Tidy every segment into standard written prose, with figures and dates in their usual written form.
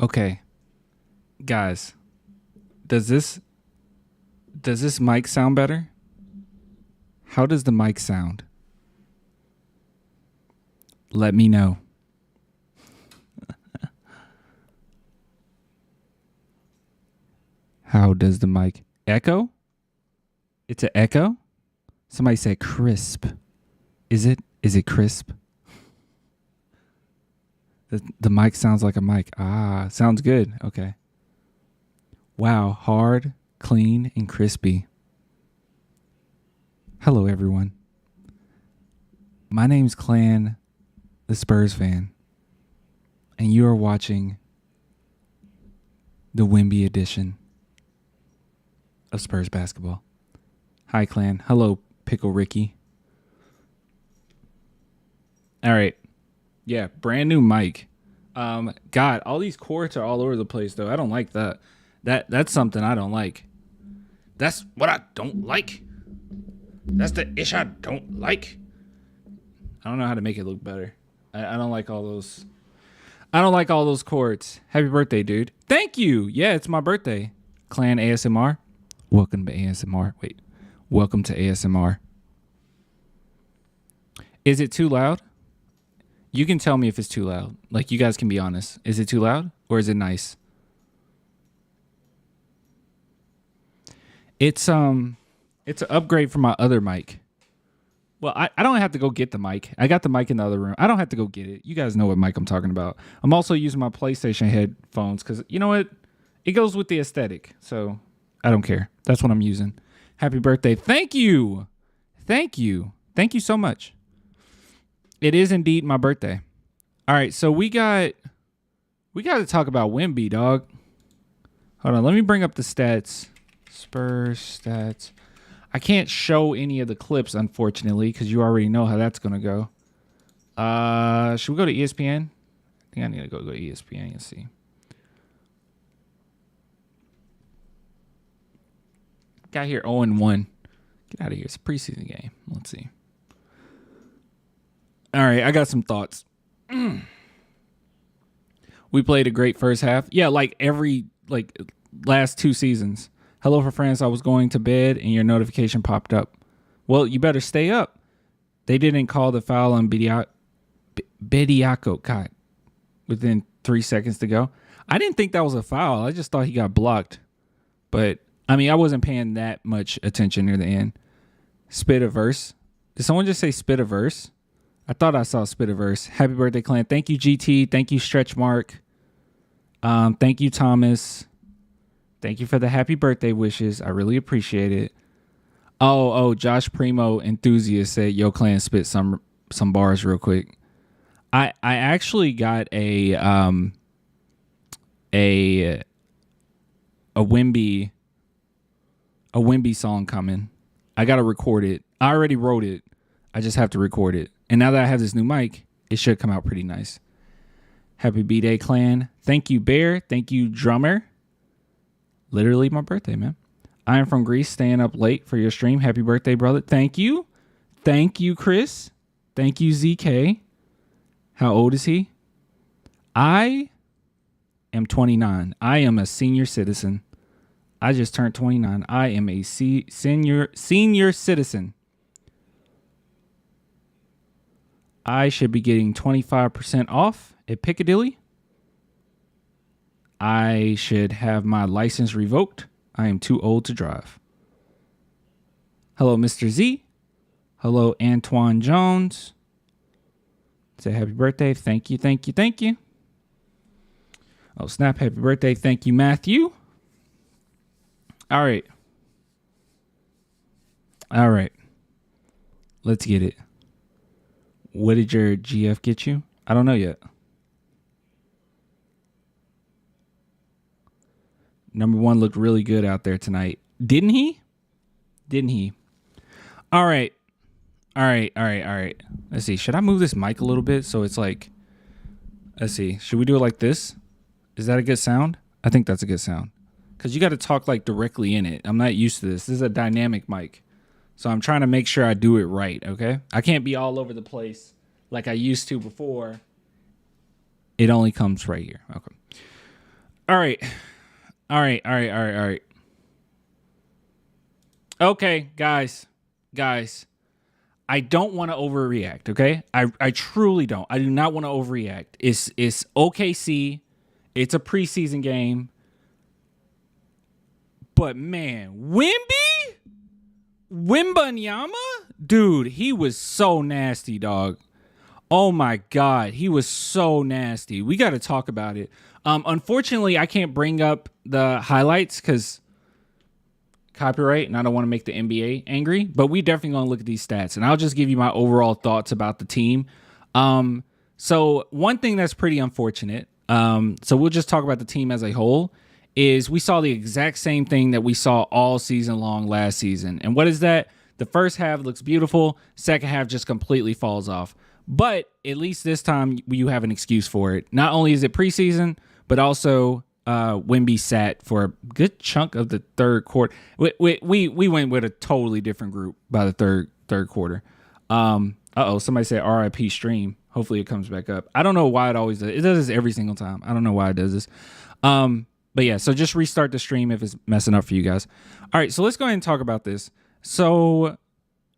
Okay, guys, does this mic sound better? How does the mic sound? Let me know. How does the mic echo? It's an echo? Somebody said crisp. Is it crisp? The mic sounds like a mic. Ah, sounds good. Okay. Wow, hard, clean, and crispy. Hello, everyone. My name's Clan, the Spurs fan, and you are watching the Wemby edition of Spurs basketball. Hi, Clan. Hello, Pickle Ricky. All right. Yeah, brand new mic. God, all these cords are all over the place, though. I don't like that. That's something I don't like. That's what I don't like. That's the ish I don't like. I don't know how to make it look better. I don't like all those. I don't like all those cords. Happy birthday, dude. Thank you. Yeah, it's my birthday. Clan ASMR. Welcome to ASMR. Wait. Welcome to ASMR. Is it too loud? You can tell me if it's too loud. Like, you guys can be honest. Is it too loud or is it nice? It's an upgrade from my other mic. Well, I don't have to go get the mic. I got the mic in the other room. I don't have to go get it. You guys know what mic I'm talking about. I'm also using my PlayStation headphones because, you know what? It goes with the aesthetic. So I don't care. That's what I'm using. Happy birthday. Thank you. Thank you. Thank you so much. It is indeed my birthday. All right, so we got to talk about Wemby, dog. Hold on, let me bring up the stats. Spurs stats. I can't show any of the clips, unfortunately, because you already know how that's gonna go. Should we go to ESPN? I think I need to go to ESPN and see. Got here 0-1. Get out of here. It's a preseason game. Let's see. All right, I got some thoughts. We played a great first half. Yeah, like last 2 seasons. Hello for friends. I was going to bed and your notification popped up. Well, you better stay up. They didn't call the foul on Bediako. God, within 3 seconds to go. I didn't think that was a foul. I just thought he got blocked. But, I mean, I wasn't paying that much attention near the end. Spit-a-verse. Did someone just say spit-a-verse? I thought I saw Spit-a-verse. Happy birthday, Clan. Thank you, GT. Thank you, Stretch Mark. Thank you, Thomas. Thank you for the happy birthday wishes. I really appreciate it. Oh, Josh Primo enthusiast said, "Yo, Clan, spit some bars real quick." I actually got a Wemby song coming. I gotta record it. I already wrote it. I just have to record it. And now that I have this new mic, it should come out pretty nice. Happy B-Day, Clan. Thank you, Bear. Thank you, Drummer. Literally my birthday, man. I am from Greece, staying up late for your stream. Happy birthday, brother. Thank you. Thank you, Chris. Thank you, ZK. How old is he? I am 29. I am a senior citizen. I just turned 29. I am a senior citizen. I should be getting 25% off at Piccadilly. I should have my license revoked. I am too old to drive. Hello, Mr. Z. Hello, Antoine Jones. Say happy birthday. Thank you, thank you, thank you. Oh, snap. Happy birthday. Thank you, Matthew. All right. Let's get it. What did your GF get you? I don't know yet. Number 1 looked really good out there tonight. Didn't he? All right. Let's see. Should I move this mic a little bit so it's like, let's see. Should we do it like this? Is that a good sound? I think that's a good sound. Because you got to talk like directly in it. I'm not used to this. This is a dynamic mic. So I'm trying to make sure I do it right, okay? I can't be all over the place like I used to before. It only comes right here. Okay. All right. All right. All right. All right. All right. Okay, guys. Guys. I don't want to overreact, okay? I truly don't. I do not want to overreact. It's OKC. It's a preseason game. But man, Wembanyama? Dude, he was so nasty, dog. Oh my God, he was so nasty. We got to talk about it. Unfortunately, I can't bring up the highlights because copyright, and I don't want to make the NBA angry, but we definitely going to look at these stats, and I'll just give you my overall thoughts about the team. So one thing that's pretty unfortunate, so we'll just talk about the team as a whole, is we saw the exact same thing that we saw all season long last season. And what is that? The first half looks beautiful. Second half just completely falls off. But at least this time you have an excuse for it. Not only is it preseason, but also Wemby sat for a good chunk of the third quarter. We went with a totally different group by the third quarter. Somebody said RIP stream. Hopefully it comes back up. I don't know why it always does. It does this every single time. I don't know why it does this. But yeah, so just restart the stream if it's messing up for you guys. All right, so let's go ahead and talk about this. So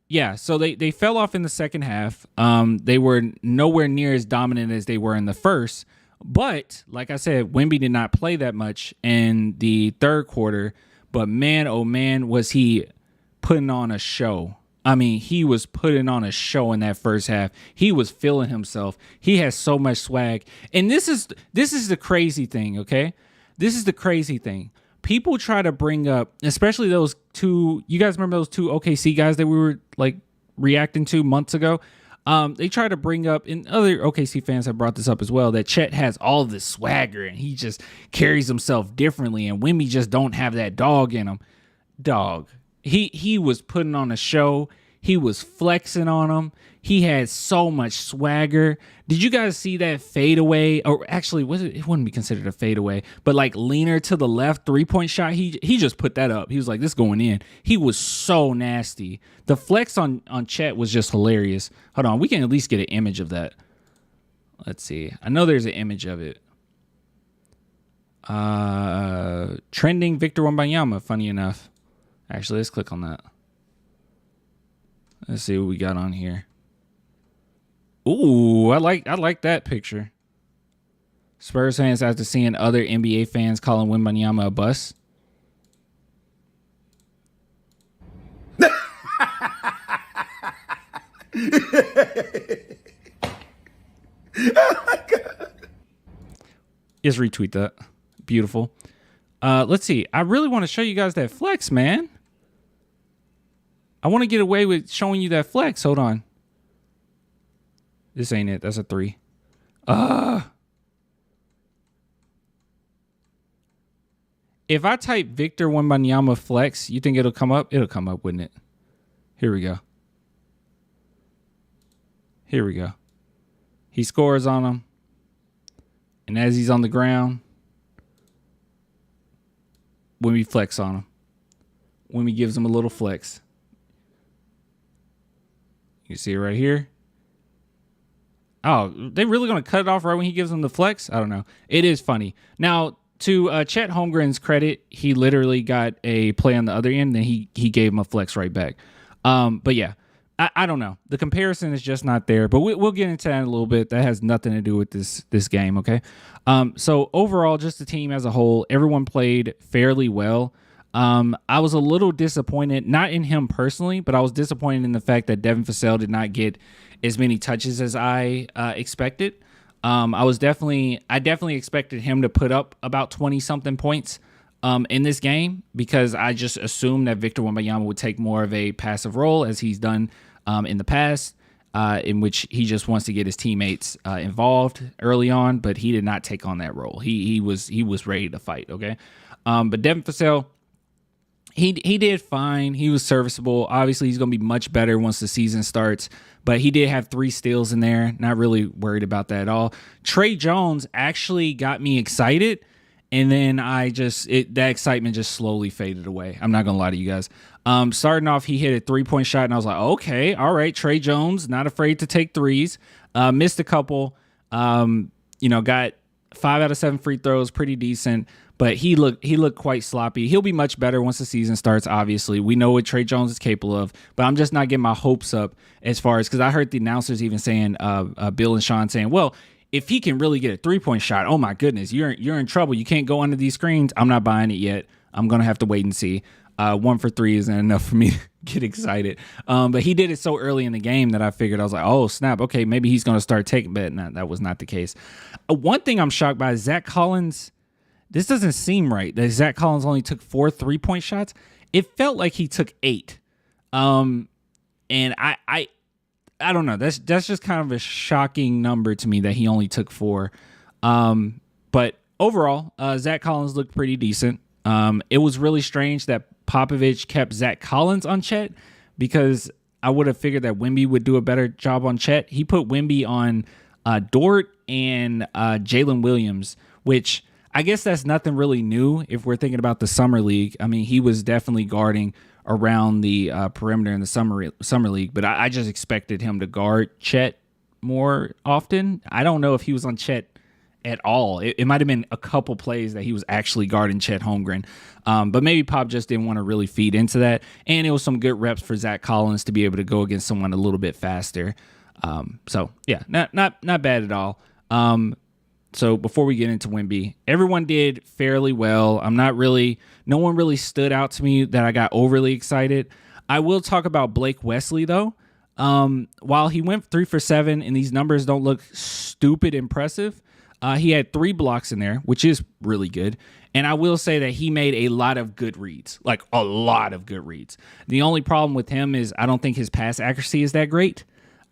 yeah, so they fell off in the second half. They were nowhere near as dominant as they were in the first. But like I said, Wemby did not play that much in the third quarter. But man, oh man, was he putting on a show. I mean, he was putting on a show in that first half. He was feeling himself. He has so much swag. And this is the crazy thing, okay? This is the crazy thing. People try to bring up, especially those two, you guys remember those two OKC guys that we were like reacting to months ago? They try to bring up, and other OKC fans have brought this up as well, that Chet has all this swagger and he just carries himself differently, and Wemby just don't have that dog in him. Dog. He was putting on a show. He was flexing on him. He had so much swagger. Did you guys see that fadeaway? Or actually, it wouldn't be considered a fadeaway, but like leaner to the left 3-point shot. He just put that up. He was like, this going in. He was so nasty. The flex on Chet was just hilarious. Hold on, we can at least get an image of that. Let's see. I know there's an image of it. Trending Victor Wembanyama, funny enough. Actually, let's click on that. Let's see what we got on here. Ooh, I like that picture. Spurs fans after seeing other NBA fans calling Wembanyama a bust. Oh my God. Just retweet that. Beautiful. Let's see. I really want to show you guys that flex, man. I want to get away with showing you that flex. Hold on. This ain't it. That's a 3. If I type Victor Wembanyama flex, you think it'll come up? It'll come up, wouldn't it? Here we go. Here we go. He scores on him. And as he's on the ground, Wemby flex on him. Wemby gives him a little flex. You see it right here. Oh, they really going to cut it off right when he gives him the flex? I don't know. It is funny. Now, to Chet Holmgren's credit, he literally got a play on the other end, and he gave him a flex right back. But yeah, I don't know. The comparison is just not there, but we'll get into that in a little bit. That has nothing to do with this game, okay? So overall, just the team as a whole, everyone played fairly well. I was a little disappointed, not in him personally, but I was disappointed in the fact that Devin Vassell did not get as many touches as I expected. I definitely expected him to put up about 20-something points in this game, because I just assumed that Victor Wembanyama would take more of a passive role, as he's done in the past, in which he just wants to get his teammates involved early on, but he did not take on that role. He was ready to fight, okay? But Devin Vassell, He did fine. He was serviceable. Obviously, he's going to be much better once the season starts. But he did have 3 steals in there. Not really worried about that at all. Trey Jones actually got me excited. And then that excitement just slowly faded away. I'm not going to lie to you guys. Starting off, he hit a 3-point shot. And I was like, okay, all right, Trey Jones, not afraid to take threes. Missed a couple. Got 5 out of 7 free throws, pretty decent. But he looked quite sloppy. He'll be much better once the season starts, obviously. We know what Trey Jones is capable of, but I'm just not getting my hopes up as far as, because I heard the announcers even saying, Bill and Sean saying, well, if he can really get a 3-point shot, oh my goodness, you're in trouble. You can't go under these screens. I'm not buying it yet. I'm going to have to wait and see. 1 for 3 isn't enough for me to get excited. But he did it so early in the game that I figured, I was like, oh, snap. Okay, maybe he's going to start taking, but no, that was not the case. One thing I'm shocked by is Zach Collins. This doesn't seem right that Zach Collins only took 4 3-point shots. It felt like he took 8. And I don't know. That's just kind of a shocking number to me that he only took 4. But overall, Zach Collins looked pretty decent. It was really strange that Popovich kept Zach Collins on Chet, because I would have figured that Wemby would do a better job on Chet. He put Wemby on Dort and Jalen Williams, which I guess that's nothing really new if we're thinking about the summer league. I mean, he was definitely guarding around the perimeter in the summer league, but I just expected him to guard Chet more often. I don't know if he was on Chet at all. It might have been a couple plays that he was actually guarding Chet Holmgren, but maybe Pop just didn't want to really feed into that. And it was some good reps for Zach Collins to be able to go against someone a little bit faster. So yeah, not bad at all. So before we get into Wemby, everyone did fairly well. No one really stood out to me that I got overly excited. I will talk about Blake Wesley though. While he went 3 for 7 and these numbers don't look stupid impressive, he had 3 blocks in there, which is really good. And I will say that he made a lot of good reads, like a lot of good reads. The only problem with him is I don't think his pass accuracy is that great.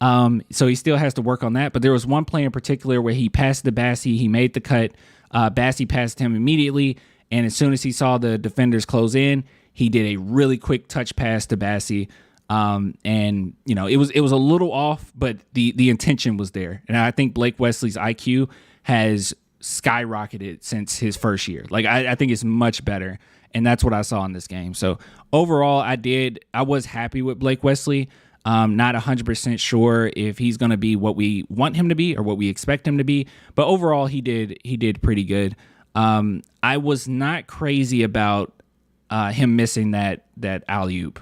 So he still has to work on that. But there was one play in particular where he passed to Bassey. He made the cut. Bassey passed him immediately. And as soon as he saw the defenders close in, he did a really quick touch pass to Bassey. And, you know, it was a little off, but the intention was there. And I think Blake Wesley's IQ has skyrocketed since his first year. Like, I think it's much better. And that's what I saw in this game. So overall, I was happy with Blake Wesley. Not 100% sure if he's going to be what we want him to be or what we expect him to be, but overall he did pretty good. I was not crazy about him missing that alley-oop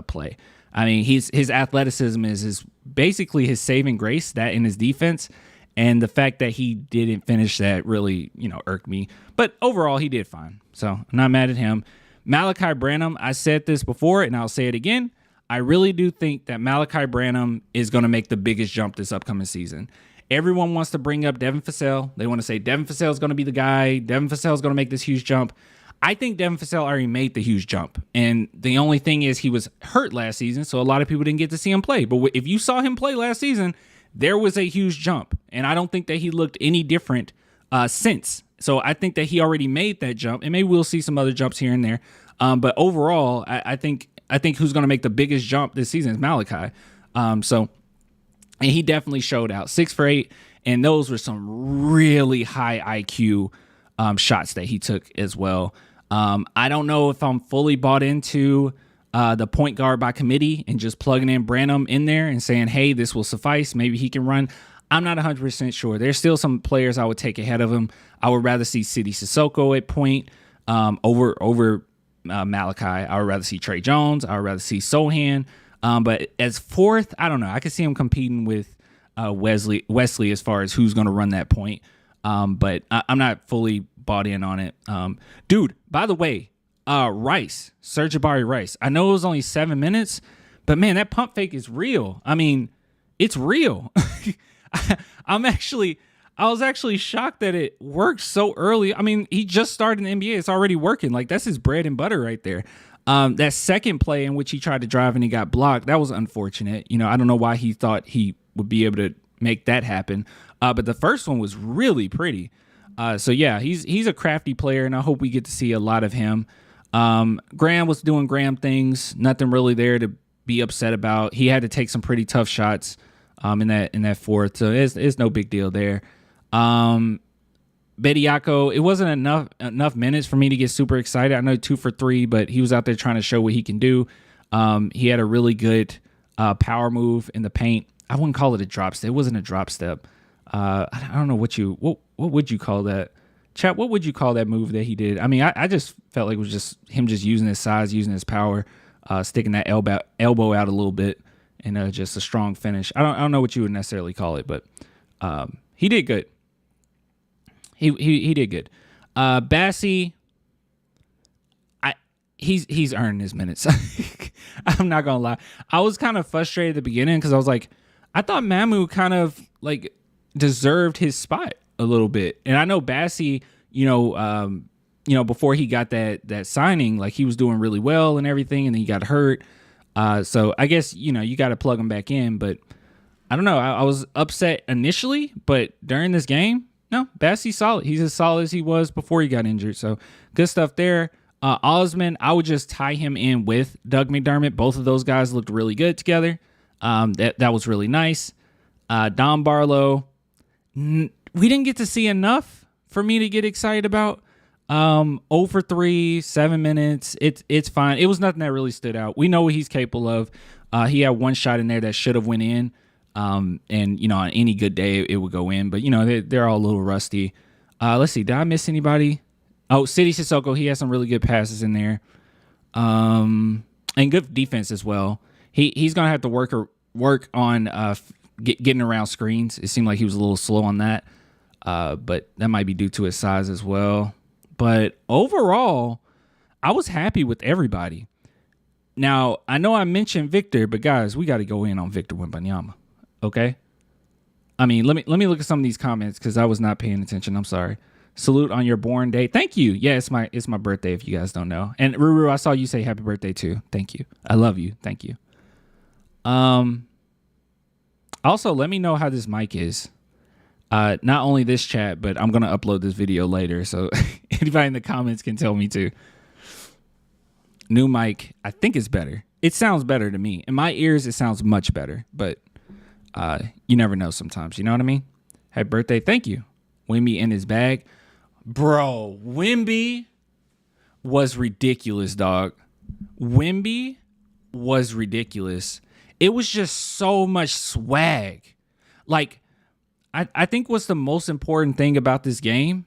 play. I mean, his athleticism is basically his saving grace, that in his defense, and the fact that he didn't finish that really, irked me. But overall, he did fine, so I'm not mad at him. Malachi Branham, I said this before, and I'll say it again. I really do think that Malachi Branham is going to make the biggest jump this upcoming season. Everyone wants to bring up Devin Vassell. They want to say Devin Vassell is going to be the guy. Devin Vassell is going to make this huge jump. I think Devin Vassell already made the huge jump. And the only thing is he was hurt last season, so a lot of people didn't get to see him play. But if you saw him play last season, there was a huge jump. And I don't think that he looked any different since. So I think that he already made that jump. And maybe we'll see some other jumps here and there. But overall, I think who's going to make the biggest jump this season is Malachi. And he definitely showed out. 6 for 8, and those were some really high IQ shots that he took as well. I don't know if I'm fully bought into the point guard by committee and just plugging in Branham in there and saying, hey, this will suffice. Maybe he can run. I'm not 100% sure. There's still some players I would take ahead of him. I would rather see Sidi Sissoko at point over Malachi. I would rather see Trey Jones. I would rather see Sochan. But as fourth, I don't know. I could see him competing with Wesley as far as who's going to run that point. But I'm not fully bought in on it. Dude, by the way, Serge Ibaka Rice. I know it was only 7 minutes, but man, that pump fake is real. I mean, it's real. I was actually shocked that it worked so early. I mean, he just started in the NBA. It's already working. Like, that's his bread and butter right there. That second play in which he tried to drive and he got blocked, that was unfortunate. I don't know why he thought he would be able to make that happen. But the first one was really pretty. So yeah, he's a crafty player, and I hope we get to see a lot of him. Graham was doing Graham things. Nothing really there to be upset about. He had to take some pretty tough shots in that fourth, so it's no big deal there. Bediako, it wasn't enough minutes for me to get super excited. I know 2 for 3, but he was out there trying to show what he can do. He had a really good power move in the paint. I wouldn't call it a drop step. It wasn't a drop step. I don't know what would you call that? Chat, what would you call that move that he did? I mean, I just felt like it was just him just using his size, using his power, sticking that elbow out a little bit, and just a strong finish. I don't know what you would necessarily call it, but he did good. He did good. Bassey, he's earned his minutes. I'm not gonna lie. I was kind of frustrated at the beginning because I was like, I thought Mamu kind of like deserved his spot a little bit. And I know Bassey, before he got that signing, like he was doing really well and everything, and then he got hurt. So I guess, you got to plug him back in. But I don't know. I was upset initially, but during this game, no, Bassey's solid. He's as solid as he was before he got injured. So good stuff there. Osman, I would just tie him in with Doug McDermott. Both of those guys looked really good together. That was really nice. Don Barlow, we didn't get to see enough for me to get excited about. 0 for 3, 7 minutes. It's fine. It was nothing that really stood out. We know what he's capable of. He had one shot in there that should have went in. And on any good day it would go in. But they're all a little rusty. Let's see. Did I miss anybody? Oh, City Sissoko. He has some really good passes in there. And good defense as well. He's gonna have to work on getting around screens. It seemed like he was a little slow on that. But that might be due to his size as well. But overall, I was happy with everybody. Now, I know I mentioned Victor, but guys, we got to go in on Victor Wembanyama. Okay? I mean, let me look at some of these comments because I was not paying attention. I'm sorry. Salute on your born day. Thank you. Yeah, it's my birthday if you guys don't know. And Ruru, I saw you say happy birthday too. Thank you. I love you. Thank you. Also, let me know how this mic is. Not only this chat, but I'm going to upload this video later. So anybody in the comments can tell me too. New mic, I think it's better. It sounds better to me. In my ears, it sounds much better. But you never know sometimes. You know what I mean? Happy birthday. Thank you. Wemby in his bag. Bro, Wemby was ridiculous, dog. Wemby was ridiculous. It was just so much swag. Like, I think what's the most important thing about this game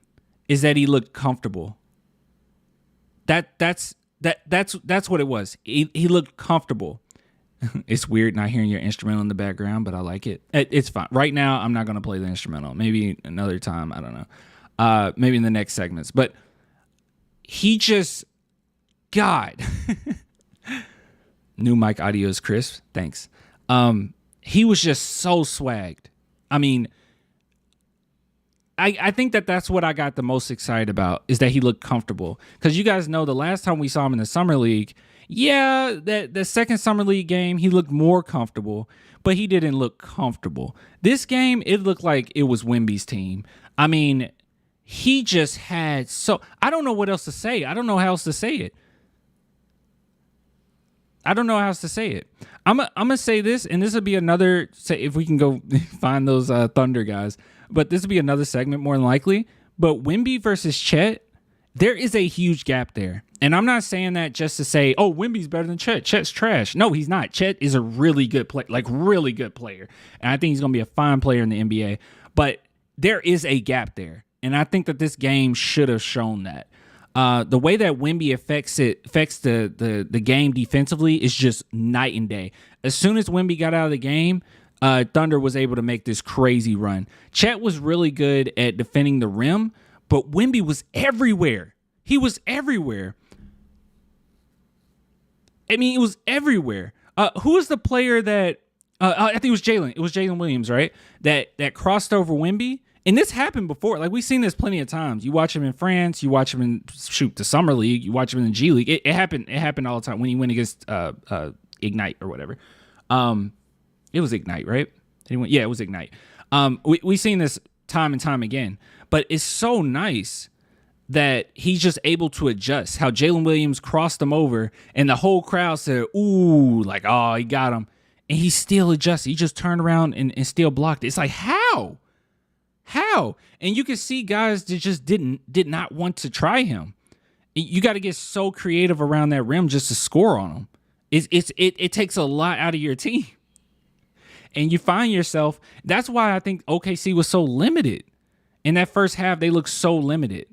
is that he looked comfortable. That's what it was. He looked comfortable. It's weird not hearing your instrumental in the background, but I like it. It's fine. Right now, I'm not going to play the instrumental. Maybe another time. I don't know. Maybe in the next segments. But he just, God. New mic audio is crisp. Thanks. He was just so swagged. I mean, I think that's what I got the most excited about is that he looked comfortable. Because you guys know the last time we saw him in the Summer League, yeah, the second Summer League game, he looked more comfortable, but he didn't look comfortable. This game, it looked like it was Wemby's team. I mean, he just had I don't know what else to say. I don't know how else to say it. I'm going to say this, and this will be another, say if we can go find those Thunder guys, but this will be another segment more than likely. But Wemby versus Chet, there is a huge gap there. And I'm not saying that just to say, oh, Wemby's better than Chet. Chet's trash. No, he's not. Chet is a really good player, like really good player. And I think he's going to be a fine player in the NBA. But there is a gap there. And I think that this game should have shown that. The way that Wemby affects the game defensively is just night and day. As soon as Wemby got out of the game, Thunder was able to make this crazy run. Chet was really good at defending the rim, but Wemby was everywhere. He was everywhere. I mean, it was everywhere. Who was the player that I think it was Jalen. It was Jalen Williams, right? That crossed over Wemby. And this happened before. Like, we've seen this plenty of times. You watch him in France. You watch him in, the Summer League. You watch him in the G League. It happened. It happened all the time when he went against Ignite or whatever. It was Ignite, right? Yeah, it was Ignite. We've seen this time and time again. But it's so nice that he's just able to adjust. How Jalen Williams crossed him over, and the whole crowd said, ooh, like, oh, he got him. And he still adjusted. He just turned around and still blocked it. It's like, how? And you can see guys that just did not want to try him. You got to get so creative around that rim just to score on him. It takes a lot out of your team. And you find yourself, that's why I think OKC was so limited. In that first half, they looked so limited.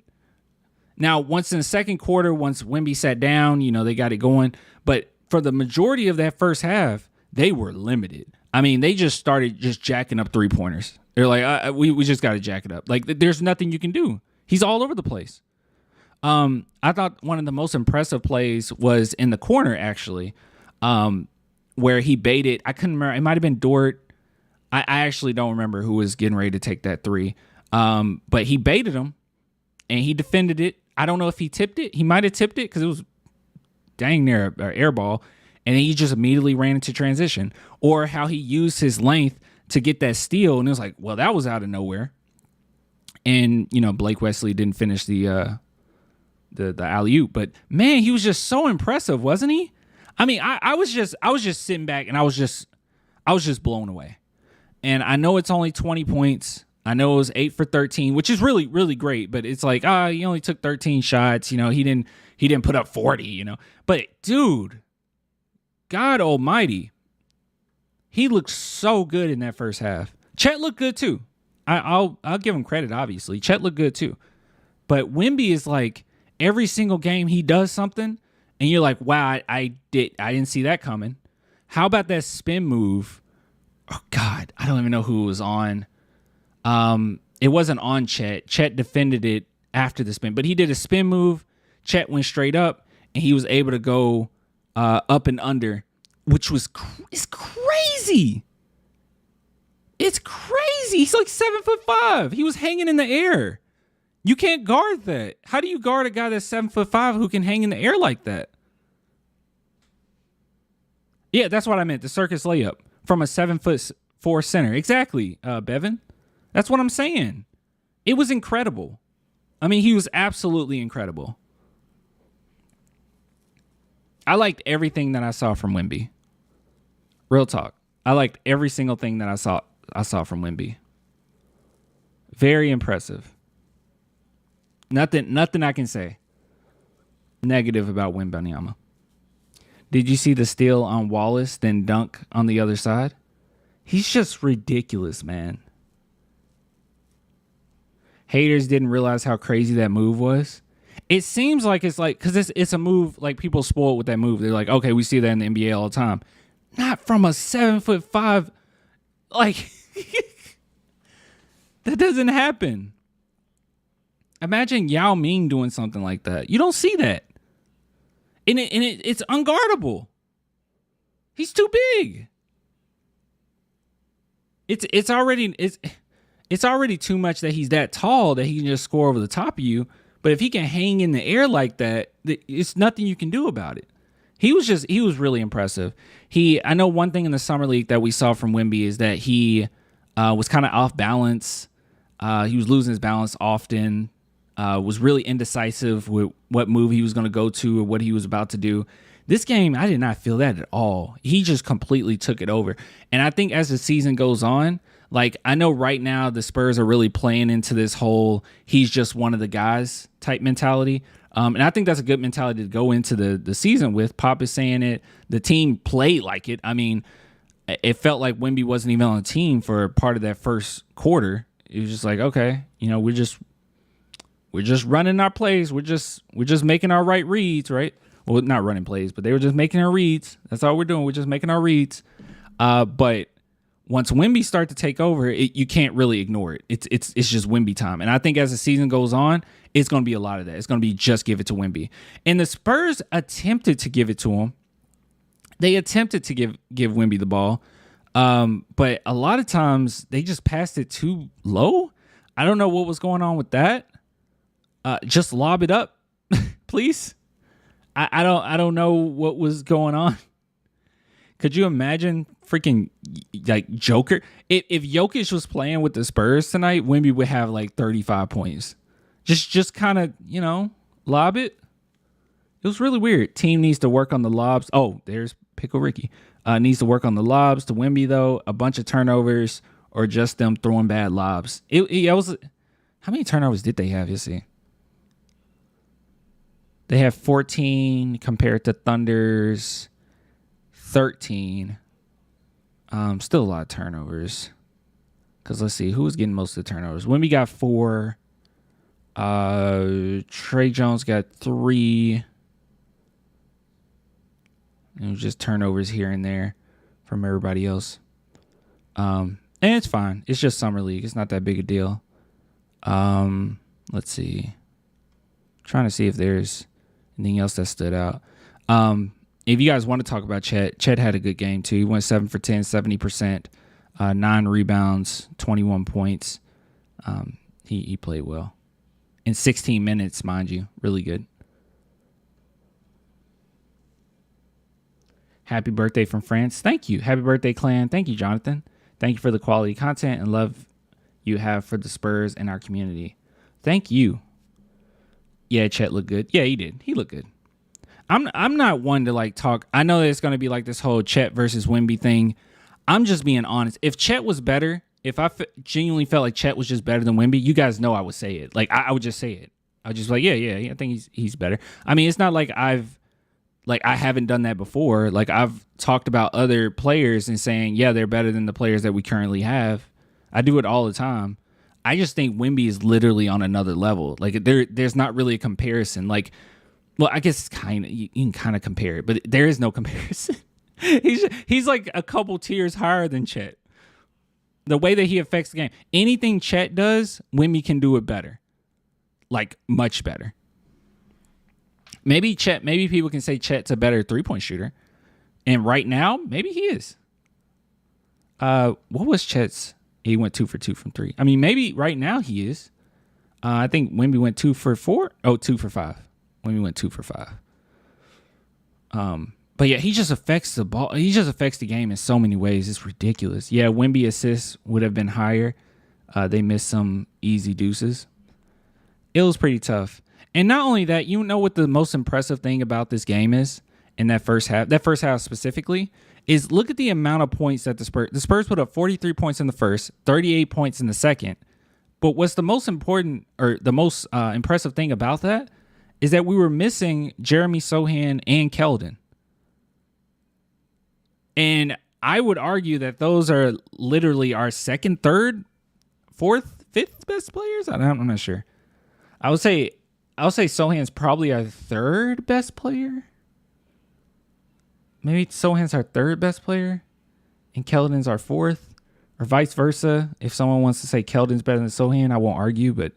Now, once in the second quarter, once Wemby sat down, they got it going. But for the majority of that first half, they were limited. I mean, they just started just jacking up 3-pointers. They're like, we just got to jack it up. Like, there's nothing you can do. He's all over the place. I thought one of the most impressive plays was in the corner, actually, where he baited. I couldn't remember. It might have been Dort. I actually don't remember who was getting ready to take that three. But he baited him, and he defended it. I don't know if he tipped it. He might have tipped it because it was dang near an air ball. And then he just immediately ran into transition. Or how he used his length to get that steal. And it was like, well, that was out of nowhere. And, Blake Wesley didn't finish the alley-oop. But, man, he was just so impressive, wasn't he? I mean, I was just sitting back, and I was just blown away. And I know it's only 20 points. I know it was 8 for 13, which is really, really great. But it's like, he only took 13 shots. He didn't put up 40, But, dude, God almighty, he looked so good in that first half. Chet looked good too. I'll give him credit, obviously. Chet looked good too. But Wemby is like, every single game he does something, and you're like, wow, I didn't see that coming. How about that spin move? Oh, God, I don't even know who it was on. It wasn't on Chet. Chet defended it after the spin. But he did a spin move. Chet went straight up, and he was able to go up and under, which was it's crazy. It's crazy. He's like 7'5". He was hanging in the air. You can't guard that. How do you guard a guy that's 7'5" who can hang in the air like that? Yeah, that's what I meant. The circus layup from a 7'4" center. Exactly, Bevan. That's what I'm saying. It was incredible. I mean, he was absolutely incredible. I liked everything that I saw from Wemby. Real talk. I liked every single thing that I saw from Wemby. Very impressive. Nothing I can say negative about Wembanyama. Did you see the steal on Wallace, then dunk on the other side? He's just ridiculous, man. Haters didn't realize how crazy that move was. It seems like it's like, because it's a move, like people spoil with that move. They're like, okay, we see that in the NBA all the time. Not from a 7'5", like, that doesn't happen. Imagine Yao Ming doing something like that. You don't see that. And it's unguardable. He's too big. It's already too much that he's that tall that he can just score over the top of you. But if he can hang in the air like that, it's nothing you can do about it. He was really impressive. I know one thing in the summer league that we saw from Wemby is that he was kind of off balance. He was losing his balance often. Was really indecisive with what move he was going to go to or what he was about to do. This game, I did not feel that at all. He just completely took it over. And I think as the season goes on, like, I know right now the Spurs are really playing into this whole he's just one of the guys type mentality. And I think that's a good mentality to go into the season with. Pop is saying it. The team played like it. I mean, it felt like Wemby wasn't even on the team for part of that first quarter. It was just like, okay, we're just running our plays. We're just making our right reads, right? Well, not running plays, but they were just making our reads. That's all we're doing. We're just making our reads. But once Wemby start to take over, you can't really ignore it. It's just Wemby time. And I think as the season goes on, it's going to be a lot of that. It's going to be just give it to Wemby. And the Spurs attempted to give it to him. They attempted to give Wemby the ball. But a lot of times they just passed it too low. I don't know what was going on with that. Just lob it up, please. I don't know what was going on. Could you imagine freaking like Joker? If Jokic was playing with the Spurs tonight, Wemby would have like 35 points. Just kind of, lob it. It was really weird. Team needs to work on the lobs. Oh, there's Pickle Ricky. Needs to work on the lobs to Wemby, though. A bunch of turnovers or just them throwing bad lobs. It was. How many turnovers did they have? You see. They have 14 compared to Thunder's 13. Still a lot of turnovers. Because let's see, who was getting most of the turnovers? Wemby got 4. Trey Jones got 3. And it was just turnovers here and there from everybody else. And it's fine. It's just summer league. It's not that big a deal. Let's see. Trying to see if there's anything else that stood out. If you guys want to talk about Chet had a good game too. He went 7 for 10, 70%, 9 rebounds, 21 points. He played well. In 16 minutes, mind you. Really good. Happy birthday from France. Thank you. Happy birthday, clan. Thank you, Jonathan. Thank you for the quality content and love you have for the Spurs and our community. Thank you. Yeah, Chet looked good. Yeah, he did. He looked good. I'm not one to like talk. I know that it's going to be like this whole Chet versus Wemby thing. I'm just being honest. If Chet was better, if I genuinely felt like Chet was just better than Wemby, you guys know I would say it. Like I would just say it. I would just be like, yeah, I think he's better. I mean, it's not like I haven't done that before. Like I've talked about other players and saying, yeah, they're better than the players that we currently have. I do it all the time. I just think Wemby is literally on another level. Like there's not really a comparison. Like, well, I guess you can kind of compare it, but there is no comparison. He's like a couple tiers higher than Chet. The way that he affects the game, anything Chet does, Wemby can do it better, like much better. Maybe people can say Chet's a better 3-point shooter, and right now, maybe he is. What was Chet's? He went 2 for 2 from 3. I mean, maybe right now he is. I think Wemby went 2 for 4. Oh, 2 for 5. Wemby went 2 for 5. But yeah, he just affects the ball. He just affects the game in so many ways. It's ridiculous. Yeah, Wemby assists would have been higher. They missed some easy deuces. It was pretty tough. And not only that, you know what the most impressive thing about this game is in that first half specifically, is look at the amount of points that the Spurs put up 43 points in the first, 38 points in the second. But what's the most important or the most impressive thing about that is that we were missing Jeremy Sochan and Keldon. And I would argue that those are literally our second, third, fourth, fifth best players. I'm not sure. I would say Sochan's probably our third best player. Maybe Sochan's our third best player and Keldon's our fourth, or vice versa. If someone wants to say Keldon's better than Sochan, I won't argue, but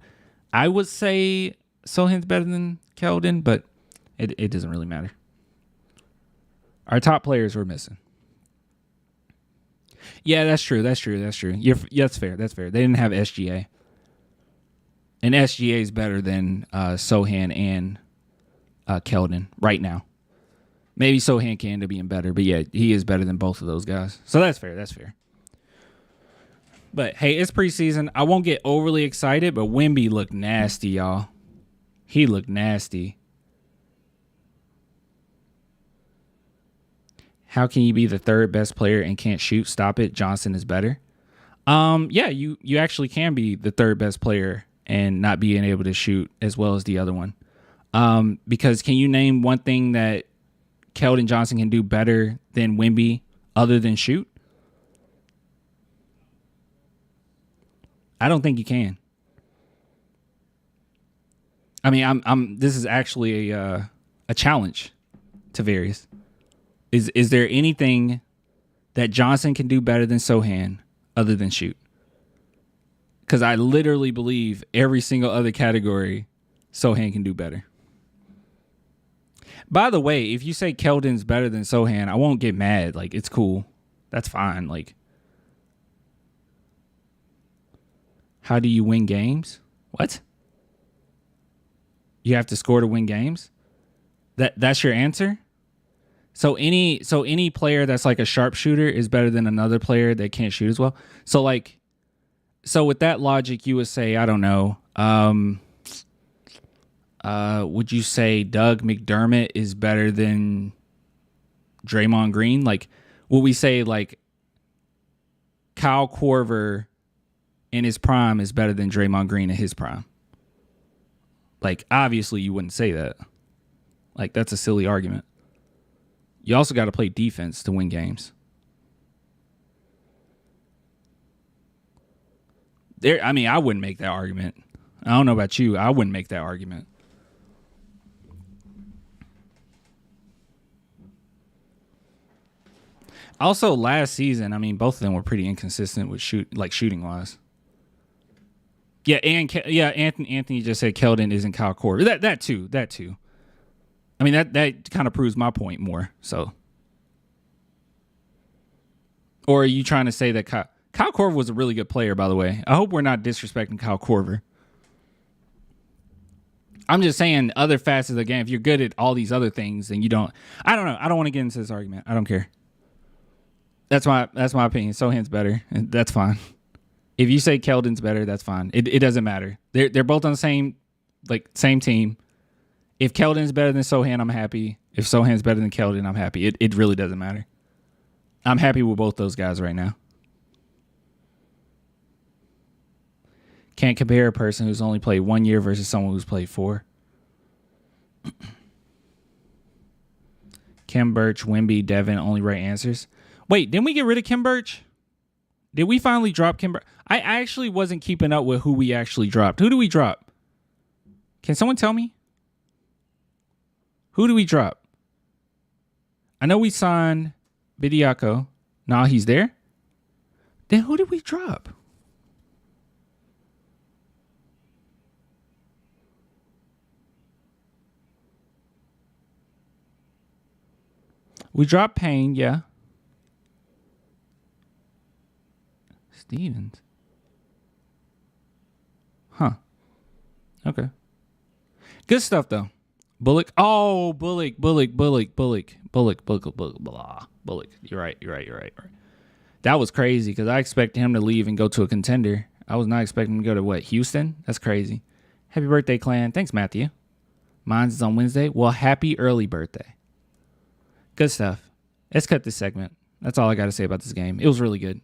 I would say Sochan's better than Keldon, but it doesn't really matter. Our top players were missing. Yeah, that's true. That's fair. They didn't have SGA. And SGA is better than Sochan and Keldon right now. Maybe Sochan can end up being better, but yeah, he is better than both of those guys. So that's fair. But hey, it's preseason. I won't get overly excited, but Wemby looked nasty, y'all. He looked nasty. How can you be the third best player and can't shoot? Stop it. Johnson is better. Yeah, you actually can be the third best player and not being able to shoot as well as the other one. Because can you name one thing that Keldon Johnson can do better than Wemby other than shoot? I don't think you can. I mean, this is actually a challenge to Various. Is there anything that Johnson can do better than Sochan other than shoot? Because I literally believe every single other category Sochan can do better. By the way, if you say Keldon's better than Sochan, I won't get mad. Like, it's cool. That's fine. Like, how do you win games? What? You have to score to win games? That's your answer? So any player that's like a sharpshooter is better than another player that can't shoot as well. So with that logic, you would say, I don't know. Would you say Doug McDermott is better than Draymond Green? Like, would we say like Kyle Korver in his prime is better than Draymond Green in his prime? Like, obviously you wouldn't say that. Like, that's a silly argument. You also got to play defense to win games. There, I mean, I wouldn't make that argument. I don't know about you. I wouldn't make that argument. Also, last season, I mean, both of them were pretty inconsistent with shooting wise. Yeah, and Anthony just said Keldon isn't Kyle Korver. That too. I mean, that kind of proves my point more. So, or are you trying to say that Kyle Korver was a really good player? By the way, I hope we're not disrespecting Kyle Korver. I'm just saying other facets of the game. If you're good at all these other things, then you don't. I don't know. I don't want to get into this argument. I don't care. That's my opinion. Sochan's better. That's fine. If you say Keldon's better, that's fine. It doesn't matter. They're both on the same team. If Keldon's better than Sochan, I'm happy. If Sochan's better than Keldon, I'm happy. It really doesn't matter. I'm happy with both those guys right now. Can't compare a person who's only played 1 year versus someone who's played 4. Kim Birch, Wemby, Devin, only right answers. Wait, didn't we get rid of Kim Birch? Did we finally drop Kim Birch? I actually wasn't keeping up with who we actually dropped. Who do we drop? Can someone tell me? Who do we drop? I know we signed Bidiako. Nah, he's there. Then who did we drop? We dropped Payne, yeah. Stevens. Huh. Okay. Good stuff, though. Bullock. Oh, Bullock. Blah. Bullock. You're right. That was crazy because I expected him to leave and go to a contender. I was not expecting him to go to what? Houston? That's crazy. Happy birthday, Clan. Thanks, Matthew. Mine's is on Wednesday. Well, happy early birthday. Good stuff. Let's cut this segment. That's all I got to say about this game. It was really good.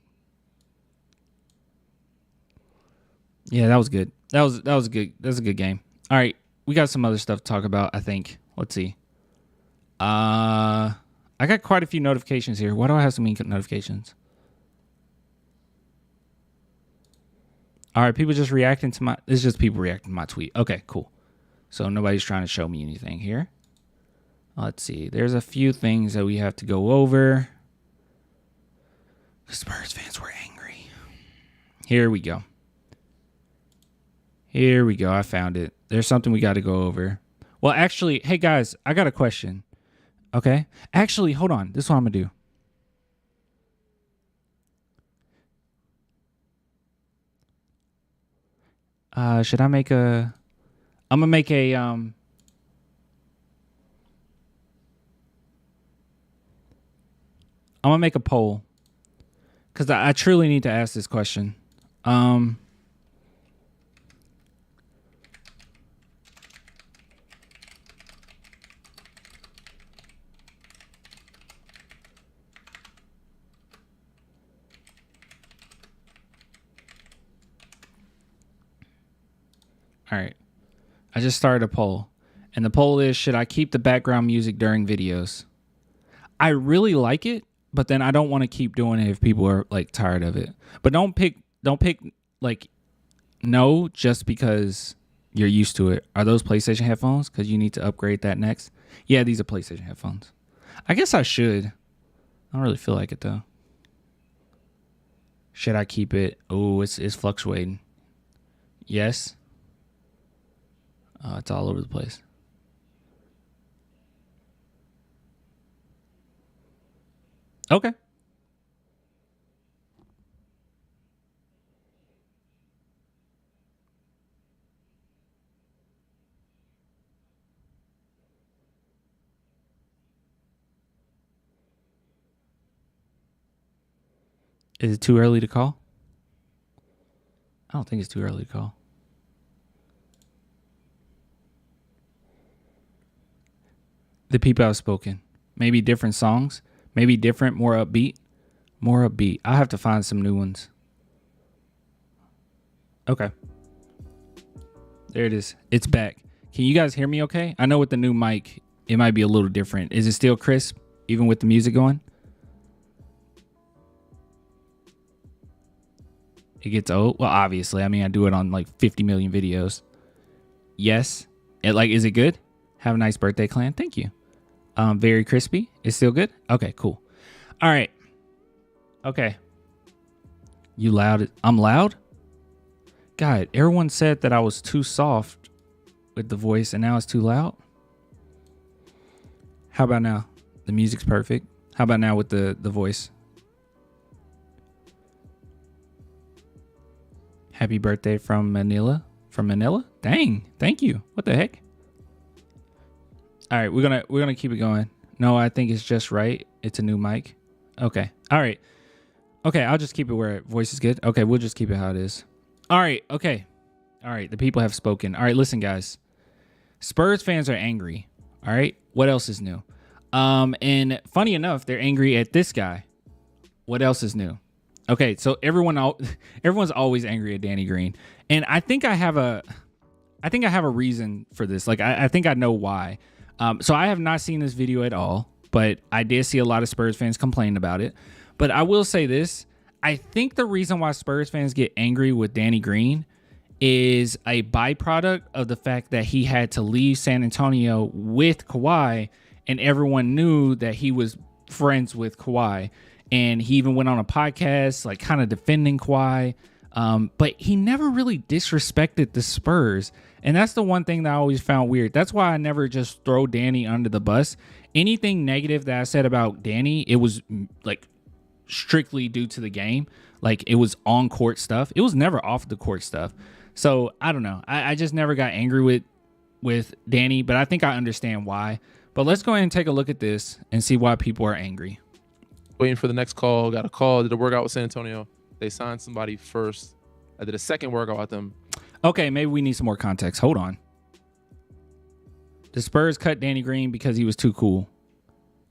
Yeah, that was good. That was good. That was a good game. All right, we got some other stuff to talk about, I think. Let's see. I got quite a few notifications here. Why do I have so many notifications? All right, people just reacting to my... It's just people reacting to my tweet. Okay, cool. So nobody's trying to show me anything here. Let's see. There's a few things that we have to go over. The Spurs fans were angry. Here we go. I found it. There's something we got to go over. Well, actually, hey guys, I got a question. Okay? Actually, hold on. This is what I'm going to do. Should I make a... I'm going to make a... I'm going to make a poll. Because I truly need to ask this question. All right. I just started a poll. And the poll is, should I keep the background music during videos? I really like it, but then I don't want to keep doing it if people are like tired of it. But don't pick like no just because you're used to it. Are those PlayStation headphones? Because you need to upgrade that next. Yeah, these are PlayStation headphones. I guess I should. I don't really feel like it though. Should I keep it? Oh, it's fluctuating. Yes. It's all over the place. Okay. Is it too early to call? I don't think it's too early to call. The people have spoken. Maybe different songs. Maybe different, more upbeat. More upbeat. I'll have to find some new ones. Okay. There it is. It's back. Can you guys hear me okay? I know with the new mic, it might be a little different. Is it still crisp, even with the music going? It gets old. Well, obviously. I mean, I do it on like 50 million videos. Yes. Is it good? Have a nice birthday, clan. Thank you. Very crispy. It's still good? Okay, cool. All right. Okay. You loud? I'm loud? God, everyone said that I was too soft with the voice and now it's too loud. How about now? The music's perfect. How about now with the voice? Happy birthday from Manila. From Manila? Dang. Thank you. What the heck? All right, we're gonna keep it going. No, I think it's just right. It's a new mic. Okay. All right. Okay, I'll just keep it where voice is good. Okay, we'll just keep it how it is. All right. Okay. All right. The people have spoken. All right, listen, guys. Spurs fans are angry. All right. What else is new? And funny enough, they're angry at this guy. What else is new? Okay, so everyone's always angry at Danny Green, and I think I have a reason for this. Like I think I know why. So I have not seen this video at all, but I did see a lot of Spurs fans complain about it. But I will say this: I think the reason why Spurs fans get angry with Danny Green is a byproduct of the fact that he had to leave San Antonio with Kawhi, and everyone knew that he was friends with Kawhi. And he even went on a podcast, like kind of defending Kawhi. But he never really disrespected the Spurs. And that's the one thing that I always found weird. That's why I never just throw Danny under the bus. Anything negative that I said about Danny, it was like strictly due to the game. Like it was on court stuff. It was never off the court stuff. So I don't know. I just never got angry with Danny, but I think I understand why. But let's go ahead and take a look at this and see why people are angry. Waiting for the next call. Got a call. Did a workout with San Antonio. They signed somebody first. I did a second workout with them. Okay, maybe we need some more context. Hold on. The Spurs cut Danny Green because he was too cool.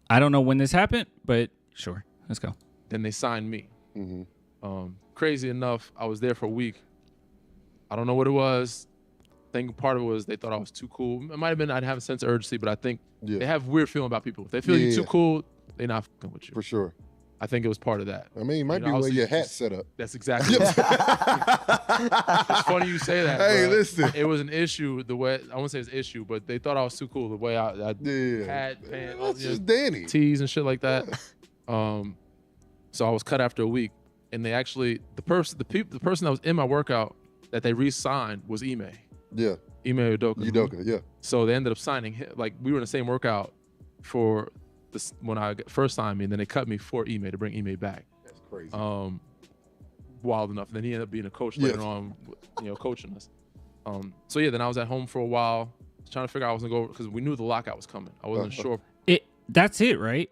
I don't know when this happened, but sure. Let's go. Then they signed me. Mm-hmm. Crazy enough, I was there for a week. I don't know what it was. I think part of it was they thought I was too cool. It might have been I'd have a sense of urgency, but I think they have a weird feeling about people. If they feel you're too cool, they're not fucking with you. For sure. I think it was part of that. I mean, it might be where your hat's set up. That's exactly it. It's funny you say that. Hey, bro. listen. It was an issue, the way, I won't say it's an issue, but they thought I was too cool, the way I hat, pants, that's just Danny. tees and shit like that. So I was cut after a week. And they actually, the person that was in my workout that they re-signed was Ime. Yeah. Ime Udoka. Yeah. So they ended up signing him. Like, we were in the same workout for this when I first signed me, and then they cut me for Ime to bring Ime back. That's crazy. Wild enough. And then he ended up being a coach later on, coaching us. So yeah, then I was at home for a while, trying to figure out I was gonna go because we knew the lockout was coming. I wasn't sure. That's it, right?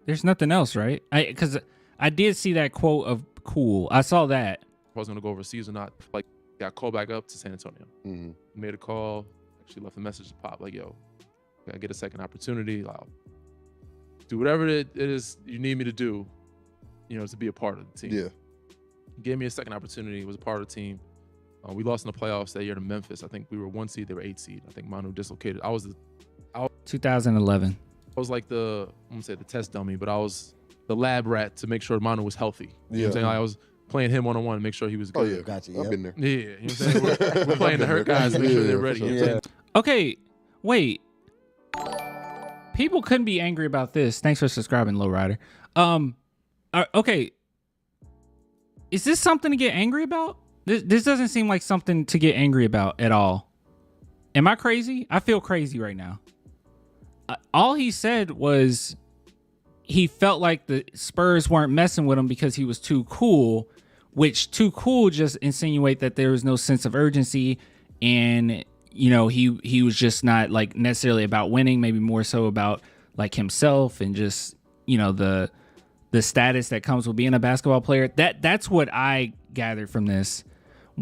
There's nothing else, right? Because I did see that quote of cool. I saw that. If I was gonna go overseas or not. Like, got called back up to San Antonio. Mm-hmm. Made a call. Actually left a message to Pop like, yo, I get a second opportunity. I'll do whatever it is you need me to do, to be a part of the team. Yeah. He gave me a second opportunity. Was a part of the team. We lost in the playoffs that year to Memphis. I think we were 1 seed. They were 8 seed. I think Manu dislocated. I was 2011. I was like I won't say the test dummy, but I was the lab rat to make sure Manu was healthy. You know what I'm saying? Like, I was playing him one-on-one to make sure he was good. Oh, yeah. Gotcha. I've been there. Yeah, you know what I'm saying? We're playing the hurt guys to make sure they're ready. for You know what I'm sure. saying? Okay, wait. People couldn't be angry about this. Thanks for subscribing, Lowrider. Okay. Is this something to get angry about? This doesn't seem like something to get angry about at all. Am I crazy? I feel crazy right now. All he said was he felt like the Spurs weren't messing with him because he was too cool, which too cool just insinuate that there was no sense of urgency, and he was just not like necessarily about winning, maybe more so about like himself and just the status that comes with being a basketball player. That's what I gathered from this.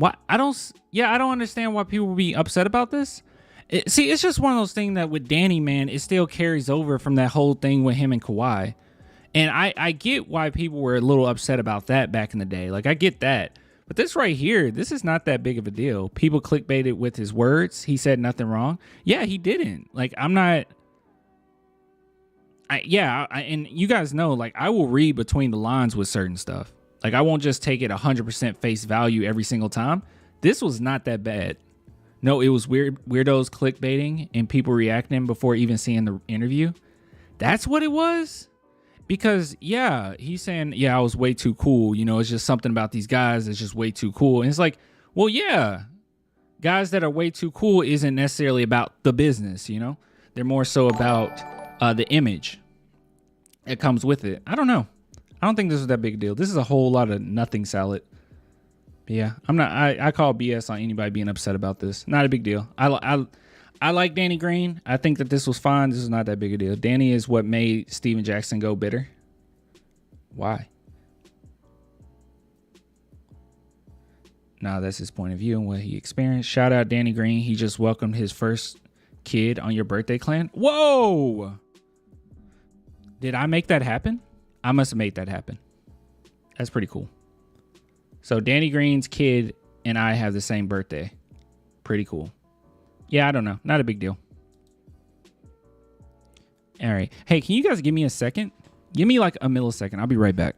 I don't understand why people would be upset about this. It's just one of those things that with Danny, man, it still carries over from that whole thing with him and Kawhi. And I get why people were a little upset about that back in the day. Like, I get that. But this right here, this is not that big of a deal. People clickbaited with his words. He said nothing wrong. Yeah, he didn't. Like, I'm not... and you guys know, like, I will read between the lines with certain stuff. Like, I won't just take it 100% face value every single time. This was not that bad. No, it was weirdos clickbaiting and people reacting before even seeing the interview. That's what it was. Because, yeah, he's saying, yeah, I was way too cool. You know, it's just something about these guys that's just way too cool. And it's like, well, yeah, guys that are way too cool isn't necessarily about the business, you know? They're more so about the image that comes with it. I don't know. I don't think this is that big a deal. This is a whole lot of nothing salad. But yeah, I call BS on anybody being upset about this. Not a big deal. I like Danny Green. I think that this was fine. This is not that big a deal. Danny is what made Steven Jackson go bitter. Why? Nah, that's his point of view and what he experienced. Shout out Danny Green. He just welcomed his first kid on your birthday, clan. Whoa! Did I make that happen? I must have made that happen. That's pretty cool. So Danny Green's kid and I have the same birthday. Pretty cool. Yeah, I don't know. Not a big deal. All right. Hey, can you guys give me a second? Give me like a millisecond. I'll be right back.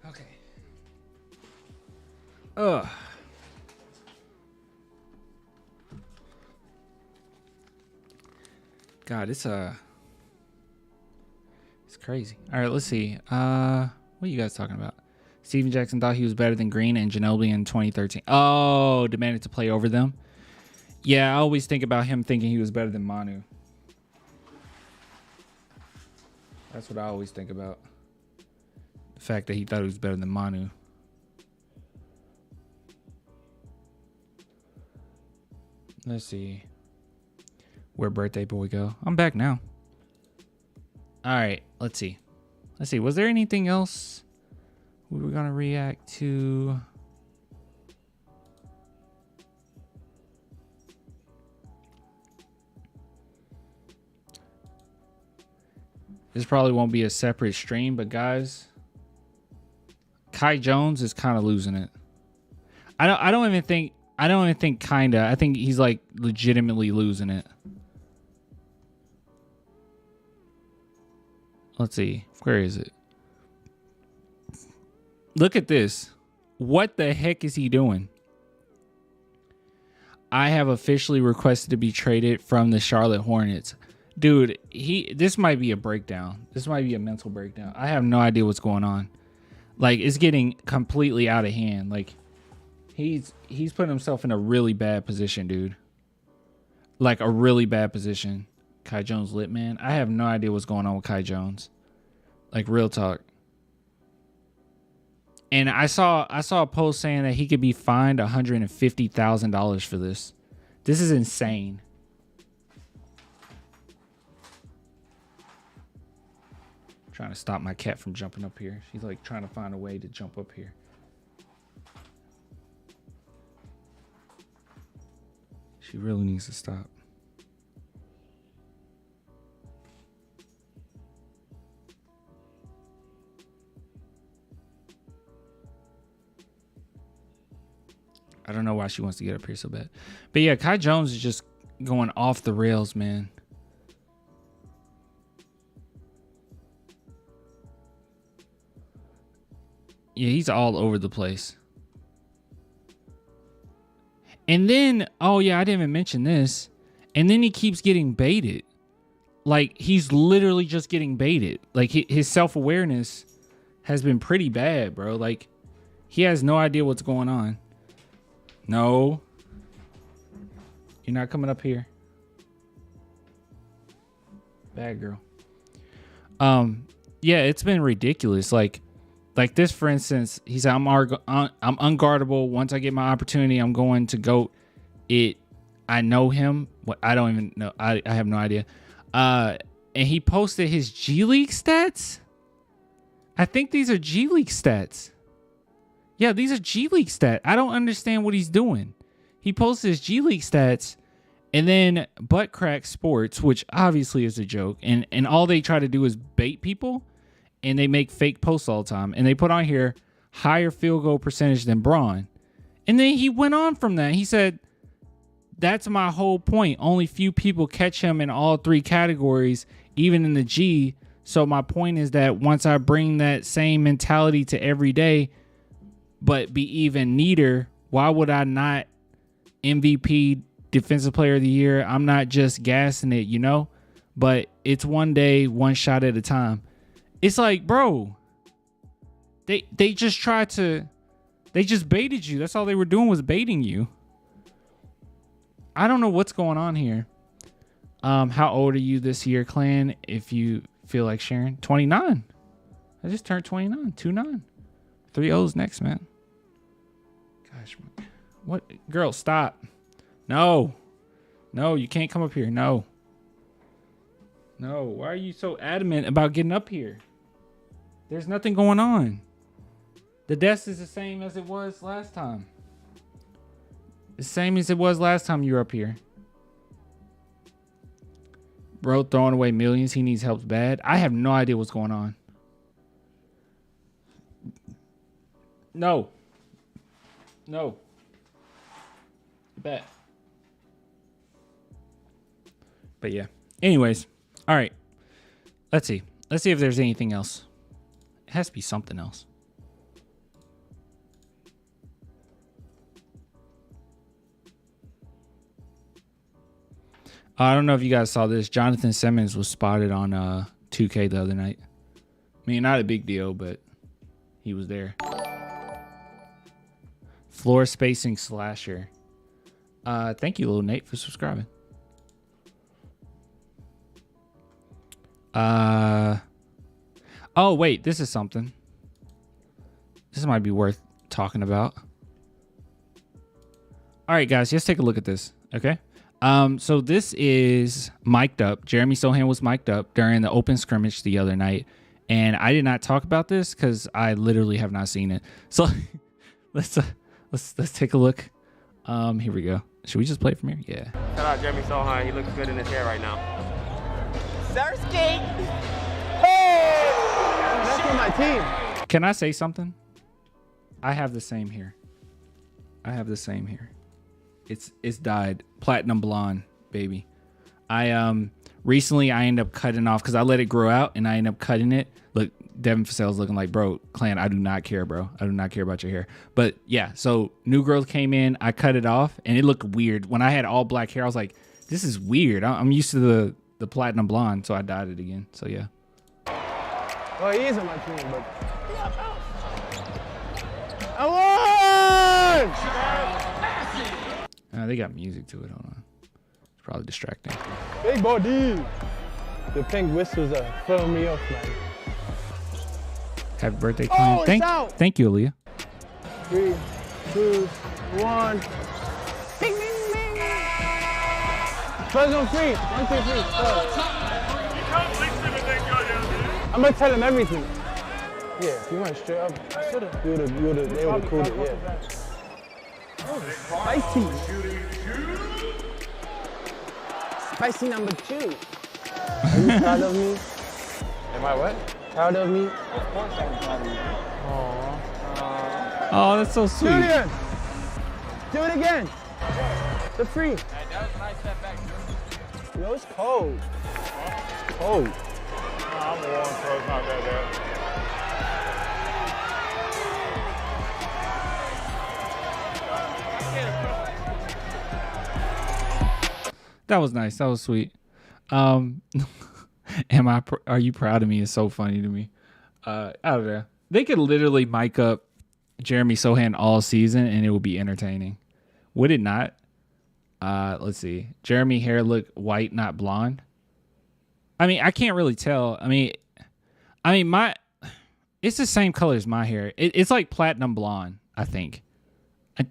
Okay. God, it's crazy. All right, let's see. What are you guys talking about? Steven Jackson thought he was better than Green and Ginobili in 2013. Oh, demanded to play over them. Yeah, I always think about him thinking he was better than Manu. That's what I always think about. The fact that he thought he was better than Manu. Let's see. Where'd birthday boy go? I'm back now. All right, let's see. Was there anything else we were gonna react to? This probably won't be a separate stream, but guys, Kai Jones is kind of losing it. I don't even think kinda. I think he's like legitimately losing it. Let's see. Where is it? Look at this. What the heck is he doing? I have officially requested to be traded from the Charlotte Hornets. Dude, this might be a breakdown. This might be a mental breakdown. I have no idea what's going on. Like, it's getting completely out of hand. Like, he's putting himself in a really bad position, dude. Like, a really bad position. Kai Jones lit, man. I have no idea what's going on with Kai Jones. Like, real talk. And I saw a post saying that he could be fined $150,000 for this. This is insane. I'm trying to stop my cat from jumping up here. She's like trying to find a way to jump up here. She really needs to stop. I don't know why she wants to get up here so bad. But yeah, Kai Jones is just going off the rails, man. Yeah, he's all over the place. And then, oh yeah, I didn't even mention this. And then he keeps getting baited. Like, he's literally just getting baited. Like, his self-awareness has been pretty bad, bro. Like, he has no idea what's going on. No. You're not coming up here. Bad girl. Yeah, it's been ridiculous. Like this, for instance, he said, I'm unguardable. Once I get my opportunity, I'm going to go. I know him. What, I don't even know. I have no idea. And he posted his G League stats. I think these are G League stats. Yeah, these are G League stats. I don't understand what he's doing. He posted his G League stats and then Butt Crack Sports, which obviously is a joke. And all they try to do is bait people, and they make fake posts all the time. And they put on here higher field goal percentage than Braun. And then he went on from that. He said, that's my whole point. Only few people catch him in all three categories, even in the G. So my point is that once I bring that same mentality to every day, but be even neater, why would I not MVP, Defensive Player of the Year? I'm not just gassing it, you know? But it's one day, one shot at a time. It's like, bro, they just tried to, they just baited you. That's all they were doing was baiting you. I don't know what's going on here. How old are you this year, Clan? If you feel like sharing. 29. I just turned 29. 2-9. 3 O's next, man. Gosh, what? Girl, stop. No, you can't come up here. No. Why are you so adamant about getting up here? There's nothing going on. The desk is the same as it was last time. The same as it was last time you were up here. Bro, throwing away millions. He needs help bad. I have no idea what's going on. No. Bet. But yeah. Anyways. All right. Let's see if there's anything else. It has to be something else. I don't know if you guys saw this. Jonathan Simmons was spotted on 2K the other night. I mean, not a big deal, but he was there. Floor spacing slasher. Thank you, little Nate, for subscribing. Oh, wait, this is something. This might be worth talking about. All right, guys, let's take a look at this, okay? So this is mic'd up. Jeremy Sochan was mic'd up during the open scrimmage the other night, and I did not talk about this because I literally have not seen it. So let's take a look. Here we go. Should we just play it from here? Yeah. Shout out Jeremy Sochan. He looks good in his hair right now. Sirski! Hey! That's for my team. Can I say something? I have the same here. It's dyed platinum blonde, baby. Recently I ended up cutting off because I let it grow out and I ended up cutting it. Look, Devin Fasell's looking like, bro, Clan, I do not care, bro. I do not care about your hair. But yeah, so new growth came in. I cut it off and it looked weird. When I had all black hair, I was like, this is weird. I'm used to the platinum blonde, so I dyed it again. So yeah. Well, he is on my team, but I won! They got music to it. Hold on. It's probably distracting. Big body. The pink whistles are throwing me off, man. Happy birthday, Clan. Thank you, Aaliyah. 3, 2, 1. Bing, bing, bing. Spurs on 3. 1, 2, 3. I'm gonna tell him everything. Yeah, if you went straight up, they would've called it, yeah. Spicy. Spicy number 2. Are you proud of me? Am I what? Proud of me? Of course I'm proud of you. Aww. Oh, that's so sweet. Julian! Do it again. The free. Hey, that was a nice step back, Julian. Yo, it's cold. Cold. No, I'm warm, so it's not that bad. That was nice. That was sweet. Are you proud of me? Is so funny to me. Out of there. They could literally mic up Jeremy Sochan all season and it would be entertaining. Would it not? Let's see. Jeremy hair look white, not blonde. I mean, I can't really tell. I mean, it's the same color as my hair. It's like platinum blonde, I think.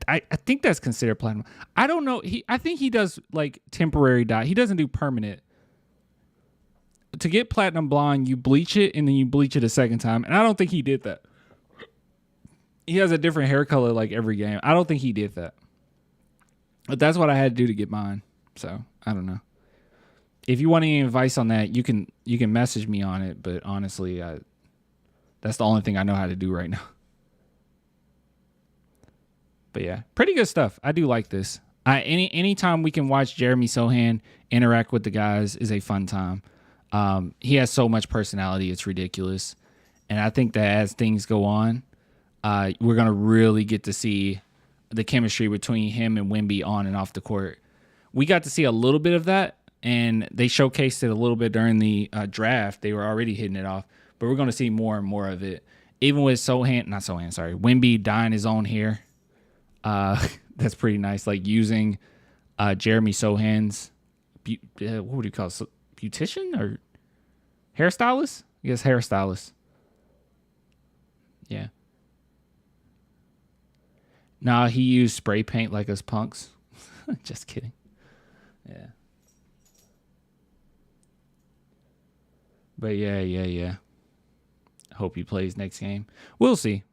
I think that's considered platinum. I don't know. I think he does like temporary dye. He doesn't do permanent. To get platinum blonde, you bleach it and then you bleach it a second time. And I don't think he did that. He has a different hair color like every game. I don't think he did that. But that's what I had to do to get mine. So I don't know. If you want any advice on that, you can message me on it. But honestly, that's the only thing I know how to do right now. But yeah, pretty good stuff. I do like this. Anytime we can watch Jeremy Sochan interact with the guys is a fun time. He has so much personality, it's ridiculous. And I think that as things go on, we're going to really get to see the chemistry between him and Wemby on and off the court. We got to see a little bit of that, and they showcased it a little bit during the draft. They were already hitting it off, but we're going to see more and more of it. Even with Wemby dyeing his own hair. That's pretty nice. Like using Jeremy Sochan's, what would you call it? Beautician or hairstylist? I guess hairstylist. Yeah. Nah, he used spray paint like us punks. Just kidding. Yeah. But yeah. Hope he plays next game. We'll see.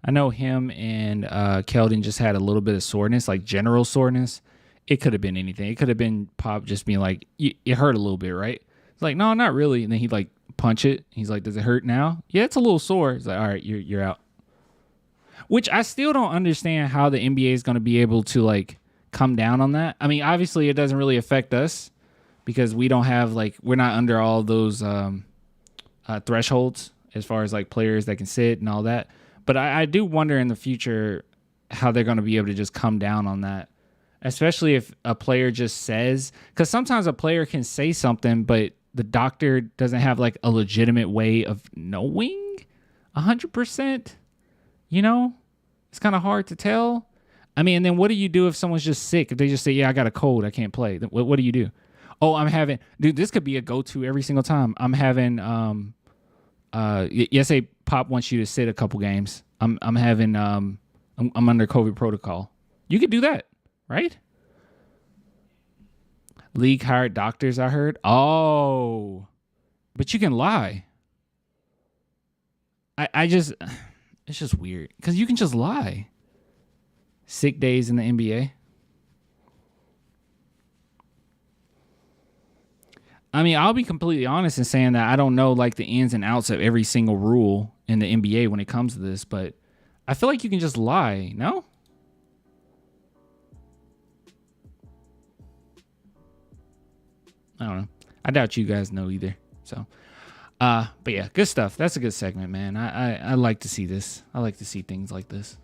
I know him and Keldon just had a little bit of soreness, like general soreness. It could have been anything. It could have been Pop just being like, it hurt a little bit, right? It's like, no, not really. And then he'd like punch it. He's like, does it hurt now? Yeah, it's a little sore. It's like, all right, you're out. Which I still don't understand how the NBA is going to be able to like come down on that. I mean, obviously it doesn't really affect us because we don't have we're not under all those thresholds as far as like players that can sit and all that. But I do wonder in the future how they're going to be able to just come down on that. especially if a player just says, because sometimes a player can say something, but the doctor doesn't have like a legitimate way of knowing 100%. You know, it's kind of hard to tell. I mean, and then what do you do if someone's just sick? If they just say, yeah, I got a cold, I can't play. What do you do? Oh, I'm having, dude, this could be a go-to every single time. I'm having, yes, say Pop wants you to sit a couple games. I'm having, I'm under COVID protocol. You could do that, right? League hired doctors, I heard. Oh, but you can lie. I just, it's just weird because you can just lie. Sick days in the NBA. I mean, I'll be completely honest in saying that I don't know like the ins and outs of every single rule in the NBA when it comes to this, but I feel like you can just lie, no? I don't know. I doubt you guys know either. So, but yeah, good stuff. That's a good segment, man. I like to see this. I like to see things like this.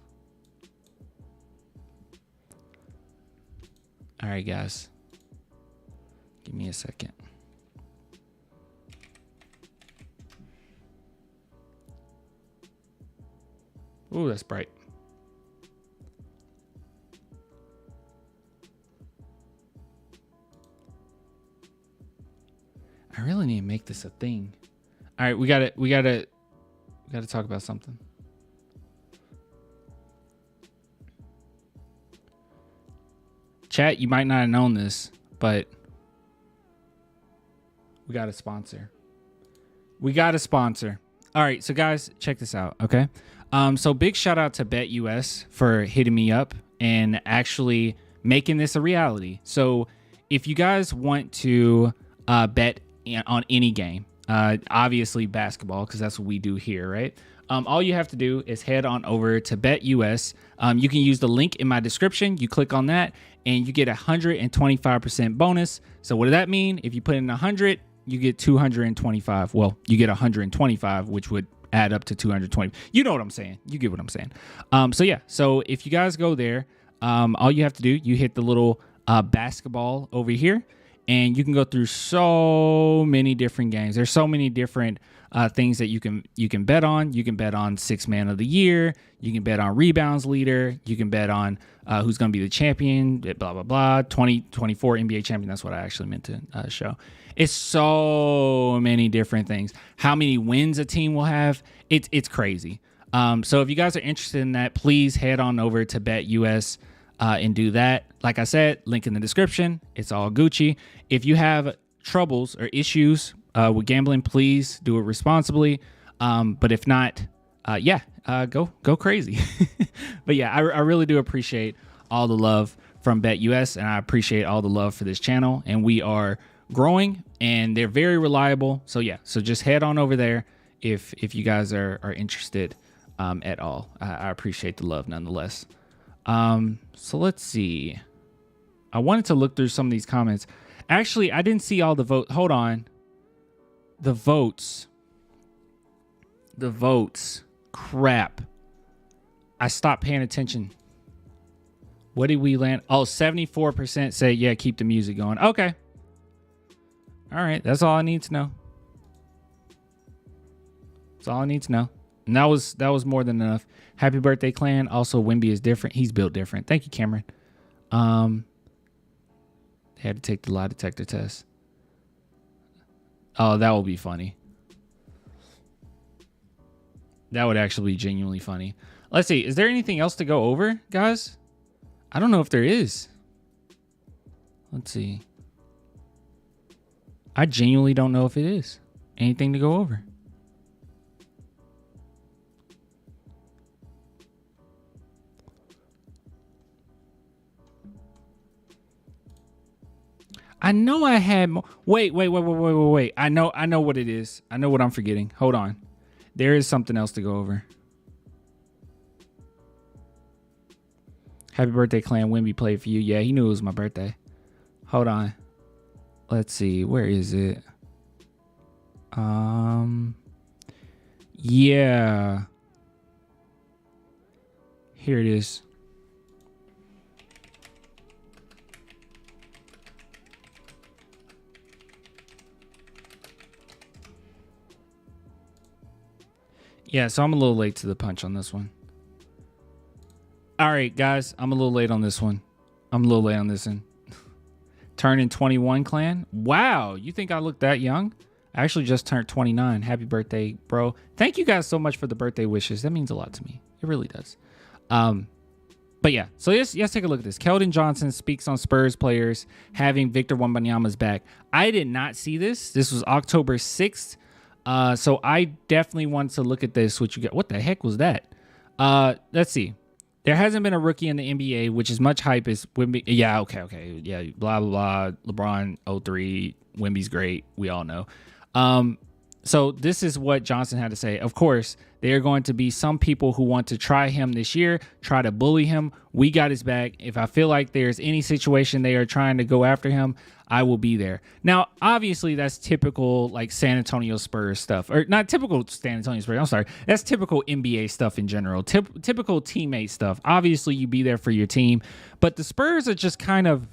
All right, guys. Give me a second. Ooh, that's bright. I really need to make this a thing. All right, we gotta talk about something. Chat, you might not have known this, but we got a sponsor. All right, so guys, check this out, okay? So big shout out to BetUS for hitting me up and actually making this a reality. So if you guys want to bet on any game, obviously basketball, because that's what we do here, right? All you have to do is head on over to BetUS. You can use the link in my description. You click on that, and you get 125% bonus. So what does that mean? If you put in 100, you get 225. Well, you get 125, which would add up to 220. You know what I'm saying. You get what I'm saying. So yeah. So if you guys go there, all you have to do, you hit the little basketball over here, and you can go through so many different games. There's so many different things that you can bet on. You can bet on 6 man of the year. You can bet on rebounds leader. You can bet on who's going to be the champion, blah, blah, blah. 2024 NBA champion. That's what I actually meant to show. It's so many different things. How many wins a team will have. It's crazy. So if you guys are interested in that, please head on over to BetUS and do that. Like I said, link in the description. It's all Gucci. If you have troubles or issues with gambling, please do it responsibly. But if not, go crazy. But yeah, I really do appreciate all the love from BetUS, and I appreciate all the love for this channel. And we are growing, and they're very reliable. So yeah, so just head on over there if you guys are interested at all. I appreciate the love nonetheless. So let's see. I wanted to look through some of these comments. Actually, I didn't see all the vote. Hold on. The votes. Crap. I stopped paying attention. What did we land? Oh, 74% say, yeah, keep the music going. Okay. All right. That's all I need to know. That's all I need to know. And that was more than enough. Happy birthday, clan. Also, Wemby is different. He's built different. Thank you, Cameron. Had to take the lie detector test. Oh, that will be funny. That would actually be genuinely funny. Let's see. Is there anything else to go over, guys? I don't know if there is. Let's see. I genuinely don't know if it is. Anything to go over. I know I had more. Wait. I know what it is. I know what I'm forgetting. Hold on. There is something else to go over. Happy birthday, clan. Wemby played for you. Yeah, he knew it was my birthday. Hold on. Let's see. Where is it? Yeah. Here it is. Yeah, so I'm a little late to the punch on this one. All right, guys, I'm a little late on this one. Turning 21, clan. Wow, you think I look that young? I actually just turned 29. Happy birthday, bro. Thank you guys so much for the birthday wishes. That means a lot to me. It really does. But yeah, so let's take a look at this. Keldon Johnson speaks on Spurs players having Victor Wembanyama's back. I did not see this. This was October 6th. So I definitely want to look at this. What the heck was that? Let's see. There hasn't been a rookie in the NBA, which is much hype as Wemby. Yeah, okay. Yeah, blah, blah, blah. LeBron 03. Wemby's great. We all know. So this is what Johnson had to say. Of course, there are going to be some people who want to try him this year, try to bully him. We got his back. If I feel like there's any situation they are trying to go after him, I will be there. Now, obviously, that's typical like San Antonio Spurs stuff. Or not typical San Antonio Spurs. I'm sorry. That's typical NBA stuff in general. Typical teammate stuff. Obviously, you be there for your team. But the Spurs are just kind of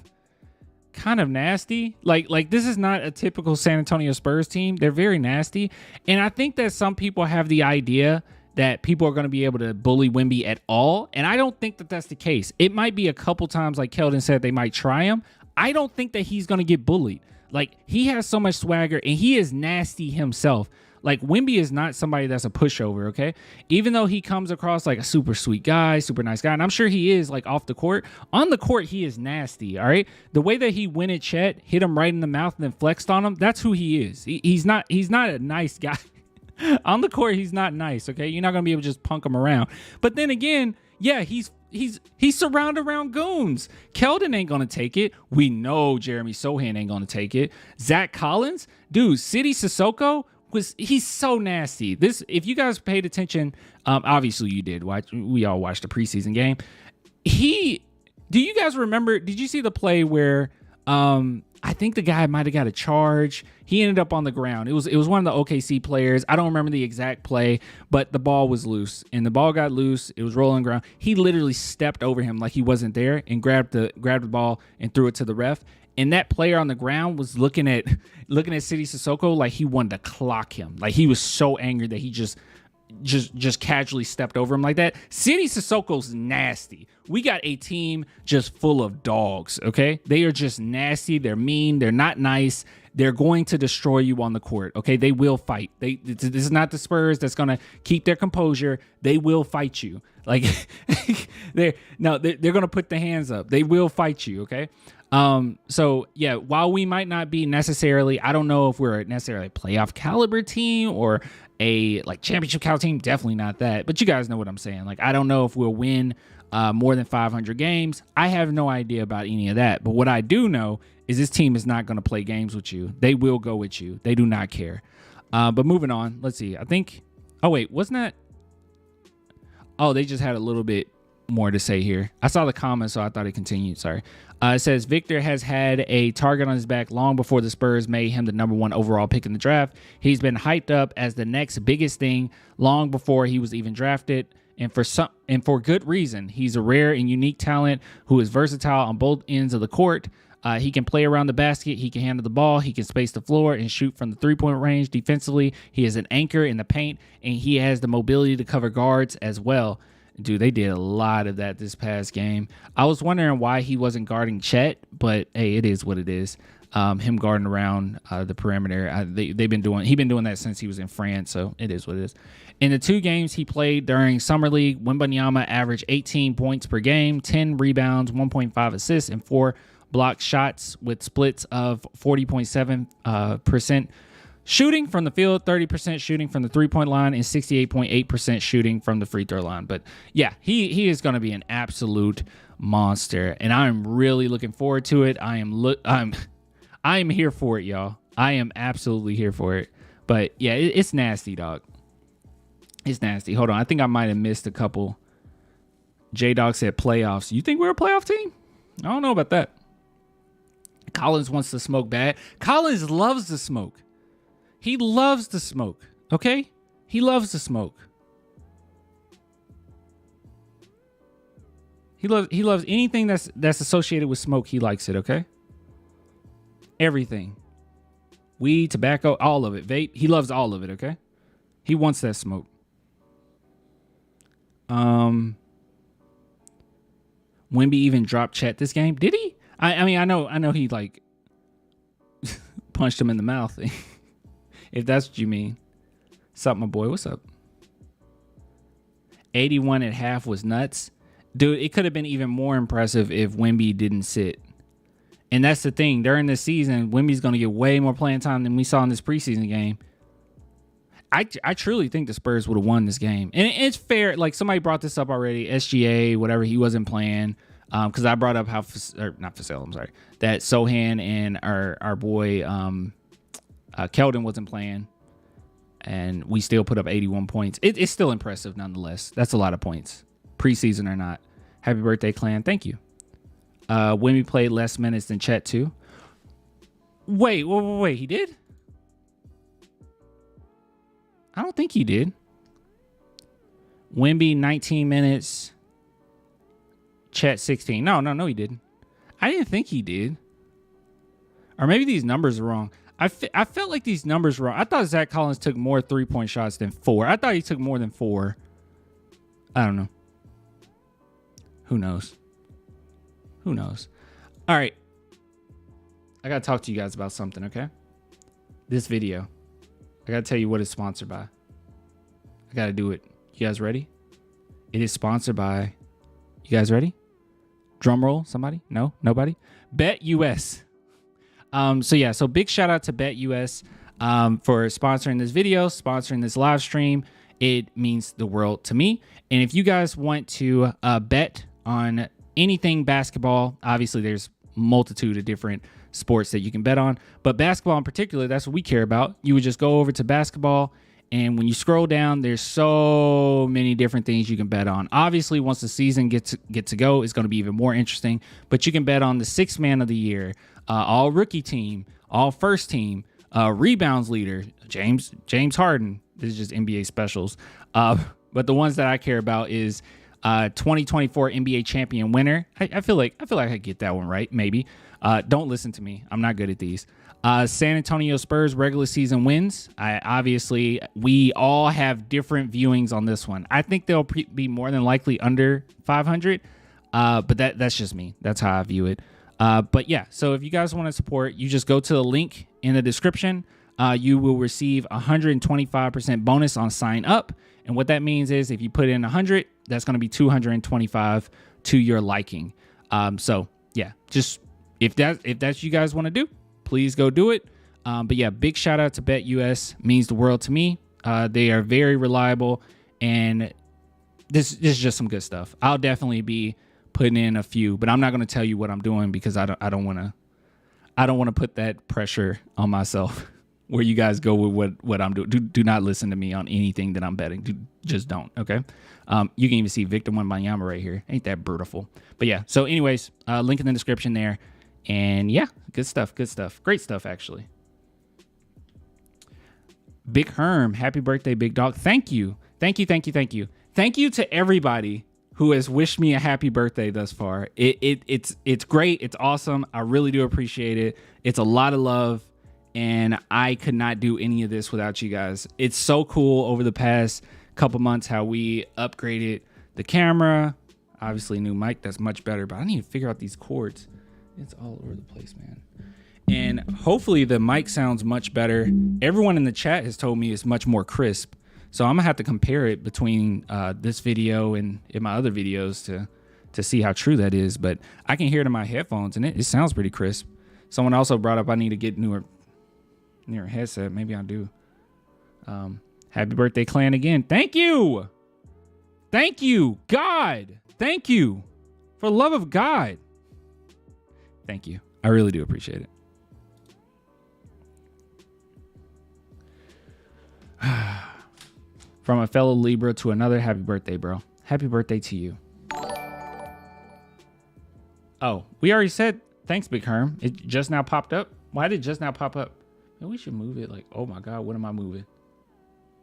nasty. Like this is not a typical San Antonio Spurs team. They're very nasty. And I think that some people have the idea that people are going to be able to bully Wemby at all. And I don't think that that's the case. It might be a couple times, like Keldon said, they might try him. I don't think that he's going to get bullied. Like, he has so much swagger and he is nasty himself. Like, Wemby is not somebody that's a pushover, okay? Even though he comes across like a super sweet guy, super nice guy, and I'm sure he is like off the court. On the court, he is nasty, all right? The way that he went at Chet, hit him right in the mouth and then flexed on him, that's who he is. He's not a nice guy. On the court, he's not nice, okay? You're not going to be able to just punk him around. But then again, yeah, he's surrounded around goons. Keldon ain't gonna take it. We know Jeremy Sochan ain't gonna take it. Zach Collins, dude, City Sissoko he's so nasty. This, if you guys paid attention, obviously you did. We all watched the preseason game. Do you guys remember? Did you see the play where I think the guy might have got a charge? He ended up on the ground. It was one of the OKC players. I don't remember the exact play, but the ball was loose, and the ball got loose. It was rolling ground. He literally stepped over him like he wasn't there and grabbed the ball and threw it to the ref. And that player on the ground was looking at City Sissoko like he wanted to clock him. Like, he was so angry that he just casually stepped over him like that. City Sissoko's nasty. We got a team just full of dogs, okay? They are just nasty. They're mean. They're not nice. They're going to destroy you on the court, okay? They will fight. This is not the Spurs that's going to keep their composure. They will fight you. Like, they're going to put the hands up. They will fight you, okay? So yeah, while we might not be necessarily, I don't know if we're necessarily a playoff caliber team or a like championship caliber team, definitely not that, but you guys know what I'm saying. Like, I don't know if we'll win more than 500 games. I have no idea about any of that, but what I do know is this team is not going to play games with you. They will go with you. They do not care. But moving on, let's see. I think, oh wait, wasn't that? Oh, they just had a little bit more to say here. I saw the comment, so I thought it continued. Sorry. It says Victor has had a target on his back long before the Spurs made him the #1 overall pick in the draft. He's been hyped up as the next biggest thing long before he was even drafted, and for good reason. He's a rare and unique talent who is versatile on both ends of the court. He can play around the basket. He can handle the ball. He can space the floor and shoot from the three-point range. Defensively, he is an anchor in the paint, and he has the mobility to cover guards as well. Dude, they did a lot of that this past game. I was wondering why he wasn't guarding Chet, but hey, it is what it is. Him guarding around the perimeter. He's been doing that since he was in France, so it is what it is. In the 2 games he played during Summer League, Wembanyama averaged 18 points per game, 10 rebounds, 1.5 assists, and 4 blocked shots with splits of 40.7% shooting from the field, 30% shooting from the three-point line, and 68.8% shooting from the free throw line. But yeah, he is going to be an absolute monster, and I'm really looking forward to it. I am here for it, y'all. I am absolutely here for it. But yeah, it's nasty, dog. It's nasty. Hold on, I think I might have missed a couple. J-Dog said playoffs. You think we're a playoff team? I don't know about that. Collins wants to smoke bad. Collins loves to smoke. He loves to smoke, okay? He loves to smoke. He loves anything that's associated with smoke. He likes it, okay? Everything. Weed, tobacco, all of it. Vape. He loves all of it, okay? He wants that smoke. Wemby even dropped Chet this game. Did he? I mean, I know he like punched him in the mouth. If that's what you mean. What's up, my boy? What's up? 81 at half was nuts. Dude, it could have been even more impressive if Wemby didn't sit. And that's the thing. During this season, Wemby's going to get way more playing time than we saw in this preseason game. I truly think the Spurs would have won this game. And it's fair. Like, somebody brought this up already. SGA, whatever, he wasn't playing. Because I brought up how, not Fasel, I'm sorry, that Sochan and our boy Keldon wasn't playing. And we still put up 81 points. It's still impressive nonetheless. That's a lot of points. Preseason or not. Happy birthday, Clan. Thank you. Wemby played less minutes than Chet too. Wait. He did? I don't think he did. Wemby 19 minutes. Chet 16. No, he didn't. I didn't think he did. Or maybe these numbers are wrong. I felt like these numbers were wrong. I thought Zach Collins took more 3-point shots than 4. I thought he took more than 4. I don't know. Who knows? All right. I got to talk to you guys about something, okay? This video. I got to tell you what it's sponsored by. I got to do it. You guys ready? It is sponsored by... You guys ready? Drum roll, somebody? No? Nobody? BetUS. So big shout out to BetUS for sponsoring this video, sponsoring this live stream. It means the world to me. And if you guys want to bet on anything basketball, obviously there's multitude of different sports that you can bet on, but basketball in particular, that's what we care about. You would just go over to basketball, and when you scroll down, there's so many different things you can bet on. Obviously, once the season gets to go, it's going to be even more interesting, but you can bet on the sixth man of the year, all rookie team, all first team, rebounds leader, James Harden. This is just NBA specials. But the ones that I care about is 2024 NBA champion winner. I feel like I could get that one right. Maybe. Don't listen to me. I'm not good at these. San Antonio Spurs regular season wins. Obviously, we all have different viewings on this one. I think they'll be more than likely under 500. But that's just me. That's how I view it. But yeah, so if you guys want to support, you just go to the link in the description. You will receive 125% bonus on sign up. And what that means is if you put in 100, that's going to be 225 to your liking. So yeah, just if that's you guys want to do, please go do it. But yeah, big shout out to BetUS. Means the world to me. They are very reliable, and this is just some good stuff. I'll definitely be putting in a few, but I'm not going to tell you what I'm doing because I don't want to put that pressure on myself where you guys go with what I'm doing. Do not listen to me on anything that I'm betting. Just don't. Okay. You can even see Victor Wembanyama right here. Ain't that brutal? But yeah. So anyways, link in the description there. And yeah, good stuff. Great stuff, actually. Big Herm, happy birthday, big dog. Thank you. Thank you to everybody who has wished me a happy birthday thus far. It's great. It's awesome. I really do appreciate it. It's a lot of love, and I could not do any of this without you guys. It's so cool over the past couple months how we upgraded the camera. Obviously, new mic, that's much better, but I need to figure out these cords. It's all over the place, man. And hopefully the mic sounds much better. Everyone in the chat has told me it's much more crisp. So I'm going to have to compare it between this video and in my other videos to see how true that is. But I can hear it in my headphones, and it sounds pretty crisp. Someone also brought up I need to get newer headset. Maybe I do. Happy birthday, Clan, again. Thank you. God. Thank you. For the love of God. Thank you. I really do appreciate it. From a fellow Libra to another, happy birthday, bro. Happy birthday to you. Oh, we already said thanks, Big Herm. It just now popped up. Why did it just now pop up? Man, we should move it. Like, oh my God, what am I moving?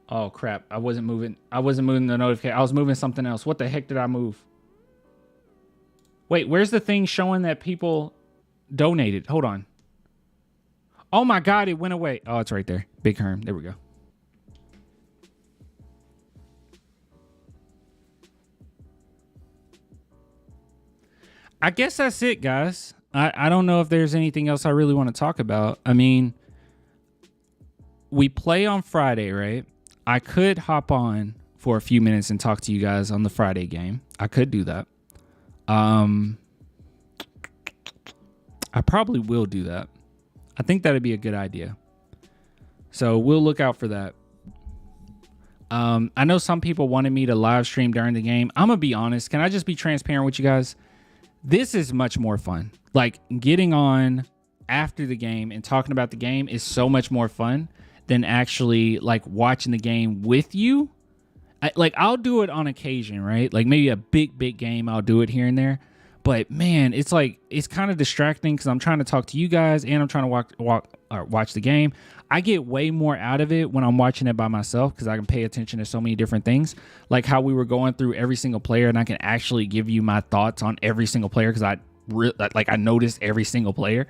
Oh crap, I wasn't moving the notification. I was moving something else. What the heck did I move? Wait, where's the thing showing that people donated? Hold on. Oh my God, it went away. Oh, it's right there. Big Herm. There we go. I guess that's it, guys. I don't know if there's anything else I really want to talk about. I mean, we play on Friday, right? I could hop on for a few minutes and talk to you guys on the Friday game. I could do that. I probably will do that. I think that'd be a good idea. So we'll look out for that. I know some people wanted me to live stream during the game. I'm going to be honest. Can I just be transparent with you guys? This is much more fun. Like, getting on after the game and talking about the game is so much more fun than actually like watching the game with you. I'll do it on occasion, right? Like maybe a big game, I'll do it here and there. But man, it's like, it's kind of distracting because I'm trying to talk to you guys and I'm trying to watch the game. I get way more out of it when I'm watching it by myself because I can pay attention to so many different things. Like how we were going through every single player and I can actually give you my thoughts on every single player because I noticed every single player.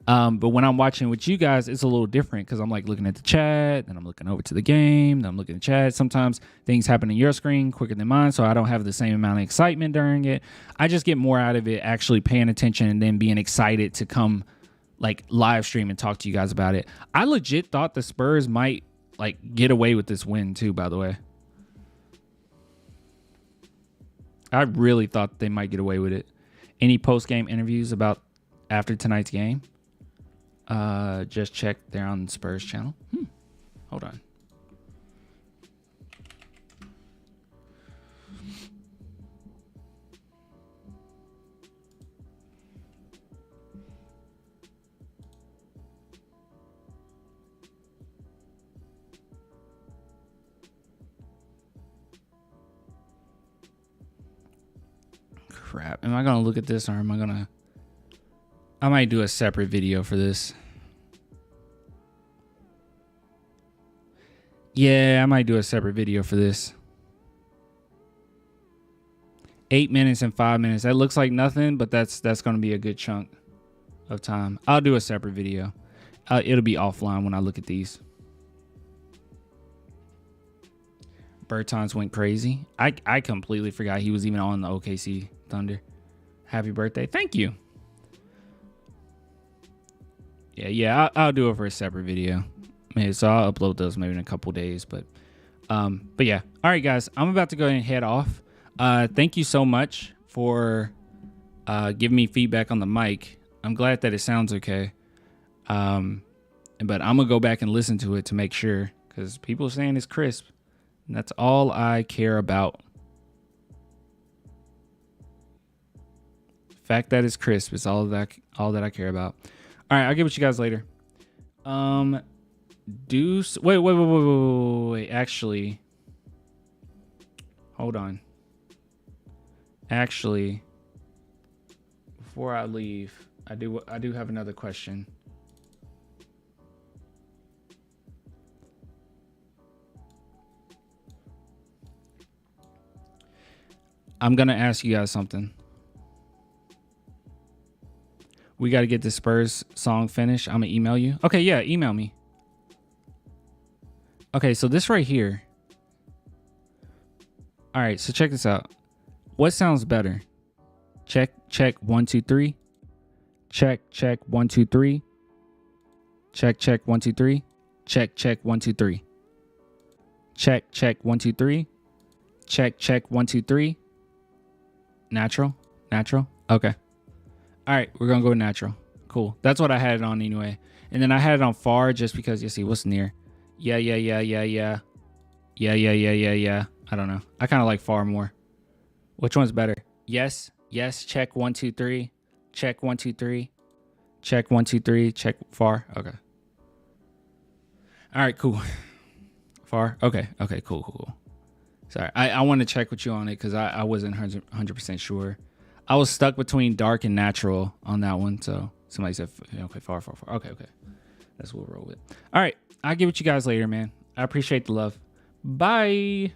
But when I'm watching with you guys, it's a little different because I'm like looking at the chat, then I'm looking over to the game, then I'm looking at the chat. Sometimes things happen in your screen quicker than mine, so I don't have the same amount of excitement during it. I just get more out of it actually paying attention and then being excited to come like live stream and talk to you guys about it. I legit thought the Spurs might like get away with this win too, by the way. I really thought they might get away with it. Any post-game interviews about after tonight's game? Just check there on the Spurs channel. Hold on. Crap. Am I going to look at this or am I going to... I might do a separate video for this. Yeah, I might do a separate video for this. 8 minutes and 5 minutes. That looks like nothing, but that's going to be a good chunk of time. I'll do a separate video. It'll be offline when I look at these. Bertans went crazy. I completely forgot he was even on the OKC Thunder. Happy birthday. Thank you. Yeah, I'll do it for a separate video. Man, so I'll upload those maybe in a couple days. But yeah. All right, guys. I'm about to go ahead and head off. Thank you so much for giving me feedback on the mic. I'm glad that it sounds okay. But I'm going to go back and listen to it to make sure. Because people are saying it's crisp. And that's all I care about. The fact that it's crisp is all that I care about. All right, I'll get with you guys later. Wait. Actually, hold on. Actually, before I leave, I do have another question. I'm gonna ask you guys something. We got to get the Spurs song finished. I'm going to email you. Okay, yeah, email me. Okay, so this right here. All right, so check this out. What sounds better? Check 1 2 3. Check 1 2 3. Check 1 2 3. Check 1 2 3. Check 1 2 3. Check 1 2 3. Natural. Okay. All right, we're going to go with natural. Cool. That's what I had it on anyway. And then I had it on far just because, you see, what's near? Yeah. I don't know. I kind of like far more. Which one's better? Yes. Check 1 2 3. Check 1 2 3. Check 1 2 3. Check far. Okay. All right, cool. Far. Okay, cool. Sorry. I want to check with you on it because I wasn't 100% sure. I was stuck between dark and natural on that one. So somebody said, okay, far. Okay. That's what we'll roll with. All right. I'll get with you guys later, man. I appreciate the love. Bye.